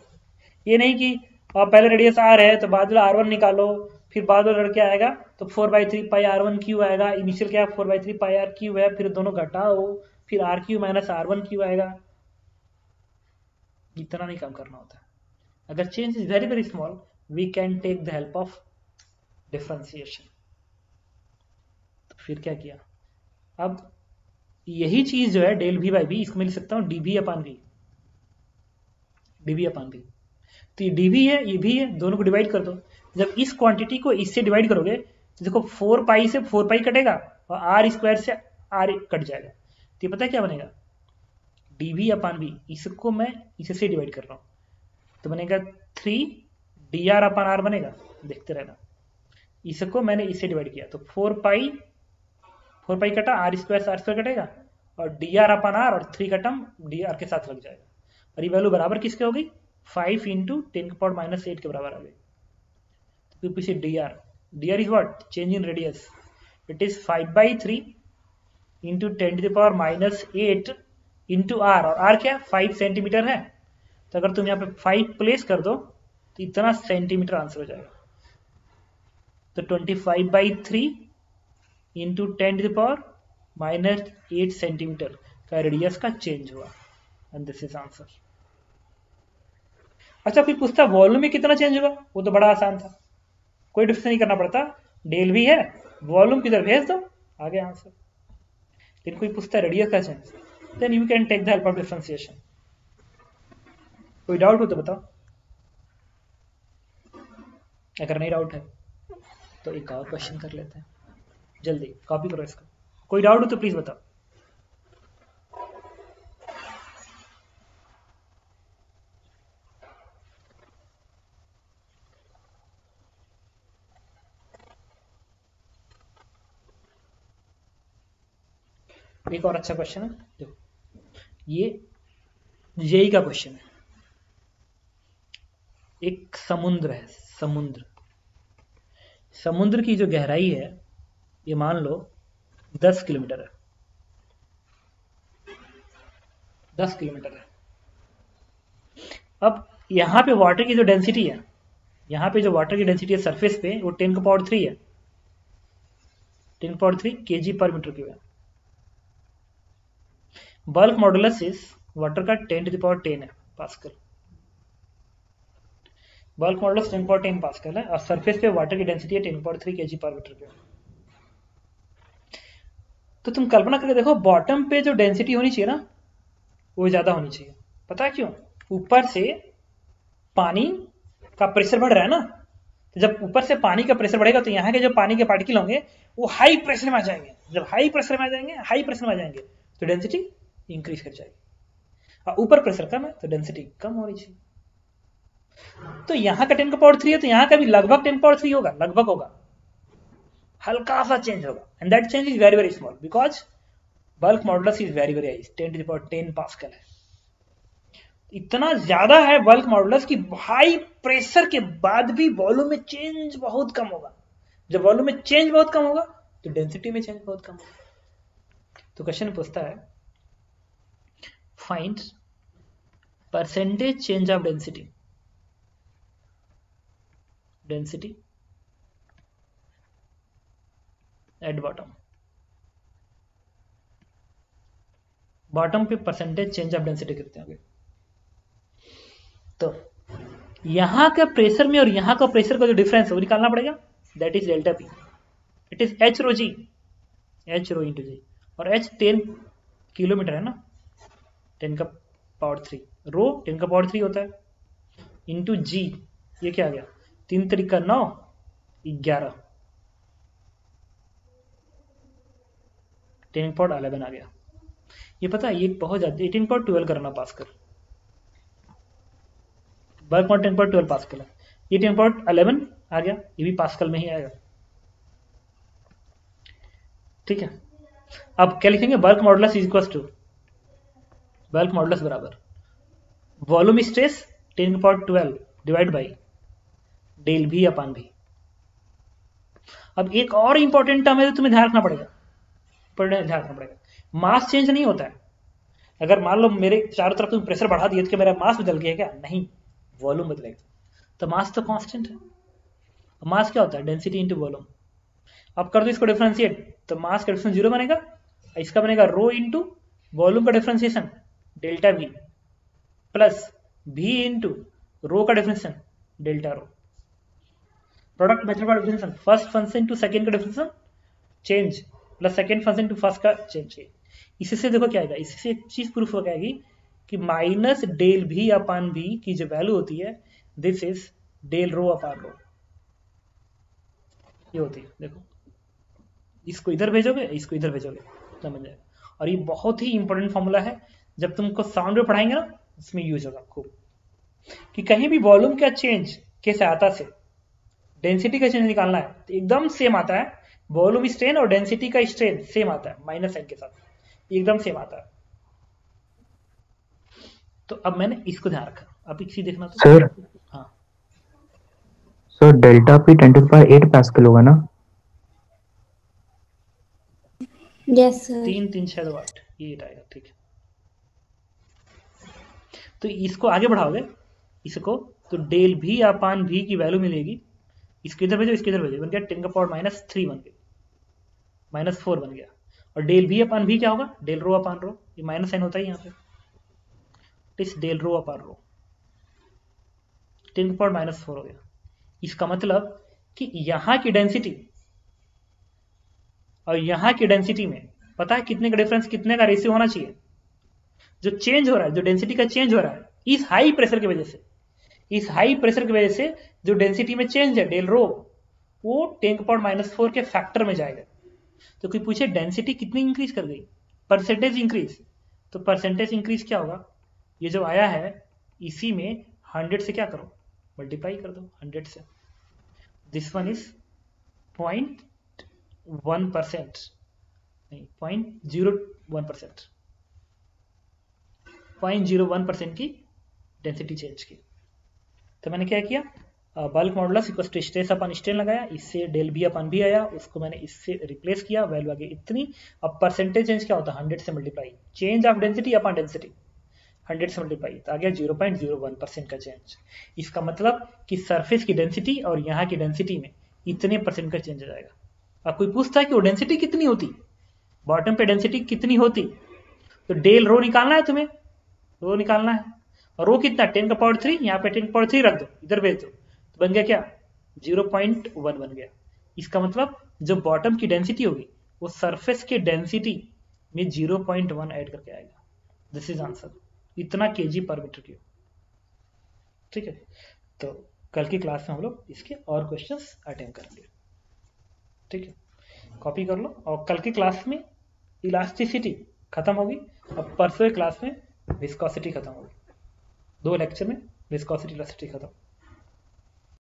ये नहीं कि पहले रेडियस r है तो बाद में r1 निकालो, फिर बाद में लड़के आएगा तो 4/3 पाई r1³ आएगा। इनिशियल क्या है? 4/3 पाई r³ है, फिर दोनों घटाओ, फिर r³ माइनस r1³ आएगा। इतना नहीं काम करना होता। अगर change is very very small, we can take the help of differentiation. तो फिर क्या किया? अब यही चीज जो है डेल भी बाई बी, इसको मैं लिख सकता हूं डीबी अपान भी। डीबी अपान भी, तो ये डीबी है, ये भी है, दोनों को डिवाइड कर दो। जब इस क्वांटिटी को इससे डिवाइड करोगे तो देखो 4 से 4 कटेगा और r² से r कट जाएगा। तो ये पता है क्या बनेगा? DB upon B. इसको मैं इससे डिवाइड कर रहा हूं तो बनेगा 3 dr अपान r बनेगा। देखते रहना, इसको मैंने इससे डिवाइड किया तो 4 कटा, r² से r² कटेगा और dr अपान r और 3 का टर्म dr के साथ लग जाएगा। और ये वैल्यू बराबर किसके हो गई? 5 इंटू 10⁻−8 के बराबर आ गई। तो पीछे dr is what? Change in radius. It is 5/3 into 10⁻−8 into r, और r क्या? 5 सेंटीमीटर है। तो अगर तुम यहाँ पे 5 प्लेस कर दो तो इतना सेंटीमीटर आंसर हो जाएगा। तो 25/3 इंटू 10⁻−8 सेंटीमीटर का रेडियस का चेंज हुआ, एंड दिस इज आंसर। अच्छा, कोई पूछता वॉल्यूम में कितना चेंज हुआ? वो तो बड़ा आसान था, कोई डिफरेंस नहीं करना पड़ता। डेल भी है, वॉल्यूम किधर भेज दो, आ गया आंसर। लेकिन कोई पूछता रेडियस का change, then you can take the help of differentiation. कोई डाउट हो तो बताओ, अगर नहीं डाउट है तो एक और क्वेश्चन कर लेते हैं। जल्दी कॉपी करो इसका। कोई डाउट हो तो प्लीज बताओ। एक और अच्छा क्वेश्चन है, देखो ये जेई का क्वेश्चन है। एक समुद्र है, समुद्र, समुद्र की जो गहराई है ये मान लो 10 किलोमीटर है, 10 किलोमीटर है। अब यहाँ पे वाटर की जो डेंसिटी है, यहाँ पे जो वाटर की डेंसिटी है सरफेस पे, वो 10 का पावर 3 है, 10 का पावर 3 केजी पर मीटर क्यूब है। बल्क मॉडुलस इज वाटर का 10 टू द पावर 10 है pascal. Bulk modulus 10 power 10 pascal है और सरफेस पे वाटर की डेंसिटी है 10 पावर 3 केजी पर मीटर क्यूब। तो तुम कल्पना करके देखो, बॉटम पे जो डेंसिटी होनी चाहिए ना वो ज्यादा होनी चाहिए। पता है क्यों? ऊपर से पानी का प्रेशर बढ़ रहा है ना, तो जब ऊपर से पानी का प्रेशर बढ़ेगा तो यहाँ के जो पानी के पार्टिकल होंगे वो हाई प्रेशर में आ जाएंगे। जब हाई प्रेशर में आ जाएंगे तो डेंसिटी इंक्रीज कर जाएगी, और ऊपर प्रेशर कम है तो डेंसिटी कम होनी चाहिए। तो यहाँ का 10 का पावर 3 है तो यहाँ का भी लगभग 10 पावर 3 होगा, लगभग होगा, हल्का सा चेंज होगा, and that change is very very small because bulk modulus is very very high, 10 to the power 10 pascal है। इतना ज्यादा है बल्क मॉडुलस कि हाई प्रेशर के बाद भी वॉल्यूम में चेंज बहुत कम होगा। जब वॉल्यूम में चेंज बहुत कम होगा तो डेंसिटी में चेंज बहुत कम होगा। तो क्वेश्चन पूछता है find percentage change of density at bottom पे परसेंटेज चेंज ऑफ डेंसिटी कितने होंगे। तो यहां के प्रेशर में और यहां का प्रेशर का जो डिफरेंस है वो निकालना पड़ेगा, that is delta P. It is H rho g, H rho into g, और एच 10 किलोमीटर है ना, 10 का पावर 3, रो 10 का पावर 3 होता है, इंटू जी, ये क्या आ गया 3 तरीका 9 11, 10 पावर 11 आ गया। ये पता है ये बहुत ज्यादा 18 पावर 12 करना pascal, bulk mod 10 power 12 pascal है, ये 10 पावर 11 आ गया, ये भी पास्कल में ही आएगा। ठीक है, अब क्या लिखेंगे, bulk modulus is equal to, bulk modulus बराबर वॉल्यूम स्ट्रेस 10 का पावर 12 डिवाइड बाई डेल भी अपान भी। अब एक और इंपॉर्टेंट टर्म है जो तुम्हें ध्यान रखना पड़ेगा, मास चेंज नहीं होता है। अगर मान लो मेरे चारों तरफ तुम प्रेशर बढ़ा दिए तो क्या मेरा मास बदल गया क्या? नहीं, वॉल्यूम बदलेगा। तो मास तो कांस्टेंट है, मास क्या होता है डेंसिटी इंटू वॉल्यूम। अब कर दो इसको डिफरेंशिएट तो मास का डिफरेंस 0 बनेगा, इसका बनेगा रो इंटू वॉल्यूम का डिफरेंशिएशन डेल्टा वी प्लस भी इंटू रो का differentiation delta rho. Product method का differentiation first function to second का differentiation change plus second function to first का चेंज। इससे देखो क्या आएगा, इससे एक चीज प्रूफ हो जाएगी कि माइनस डेल भी अपान भी की जो वैल्यू होती है दिस इज डेल रो अपान रो, ये होती है। देखो इसको इधर भेजोगे, इसको इधर भेजोगे, समझ जाएगा। और ये बहुत ही इंपॉर्टेंट फॉर्मूला है, जब तुमको साउंड में पढ़ाएंगे ना इसमें यूज होगा खूब, कि कहीं भी वॉल्यूम का चेंज के सहायता से डेंसिटी का चेंज निकालना है तो एकदम सेम आता है, वॉल्यूम स्ट्रेन और डेंसिटी का स्ट्रेन सेम आता है माइनस साइन के साथ, एकदम सेम आता है। तो अब मैंने इसको ध्यान रखा, अब इसी देखना तो सर, हाँ sir delta P 10 to power 8 pascal होगा ना? Yes sir. 3 3 6 2 8 ये आएगा। ठीक है, तो इसको आगे बढ़ाओगे इसको तो डेल भी अपान भी की वैल्यू मिलेगी, इसको इधर भेजो, इसको इधर भेजो, बन गया 10 का पावर -3 बन गया, -4 बन गया। और डेल भी अपान भी क्या होगा, डेल रो अपान रो, ये माइनस साइन होता है यहाँ पे, इस डेल रो अपान रो 10 का पावर -4 हो गया। इसका मतलब कि यहाँ की डेंसिटी और यहाँ की डेंसिटी में पता है कितने का डिफरेंस, कितने का रेशियो होना चाहिए। जो चेंज हो रहा है, जो डेंसिटी का चेंज हो रहा है इस हाई प्रेशर की वजह से, इस हाई प्रेशर की वजह से जो डेंसिटी में चेंज है डेल रो वो 10 का पावर -4 के फैक्टर में जाएगा। तो कोई पूछे डेंसिटी कितनी इंक्रीज कर गई, परसेंटेज इंक्रीज, तो परसेंटेज इंक्रीज क्या होगा, ये जो आया है इसी में 100 से क्या करो, मल्टीप्लाई कर दो 100 से। दिस वन इज 0.1%, नहीं 0.01%, 0.01% की डेंसिटी चेंज की। तो मैंने क्या किया, bulk modulus equal to stress upon strain लगाया, इससे डेल बी अपन भी आया, उसको मैंने इससे रिप्लेस किया, वैल्यू आ गई इतनी। अब परसेंटेज चेंज क्या होता है, 100 से multiply, change of density upon density 100 से मल्टीप्लाई, तो आ गया 0.01% का चेंज। इसका मतलब कि सरफेस की डेंसिटी और यहाँ की डेंसिटी में इतने परसेंट का चेंज आ जाएगा। अब कोई पूछता है कि वो डेंसिटी कितनी होती, बॉटम पे डेंसिटी कितनी होती, तो डेल रो निकालना है तुम्हें, रो निकालना है, और रो कितना 10 का पावर 3, यहाँ पे 10 का पावर 3 रख दो, इधर भेज दो, तो बन गया क्या 0.1 बन गया। इसका मतलब जो बॉटम की डेंसिटी होगी वो सरफेस के डेंसिटी में 0.1 ऐड करके आएगा। दिस इज आंसर, इतना केजी पर मीटर क्यूब। ठीक है, तो कल की क्लास में हम लोग इसके और क्वेश्चंस अटेम्प्ट करेंगे। ठीक है, कॉपी कर लो। और कल की क्लास में इलास्टिसिटी खत्म होगी, और परसों की क्लास में विस्कोसिटी खत्म होगी। 2 लेक्चर में विस्कोसिटी इलास्टिसिटी खत्म।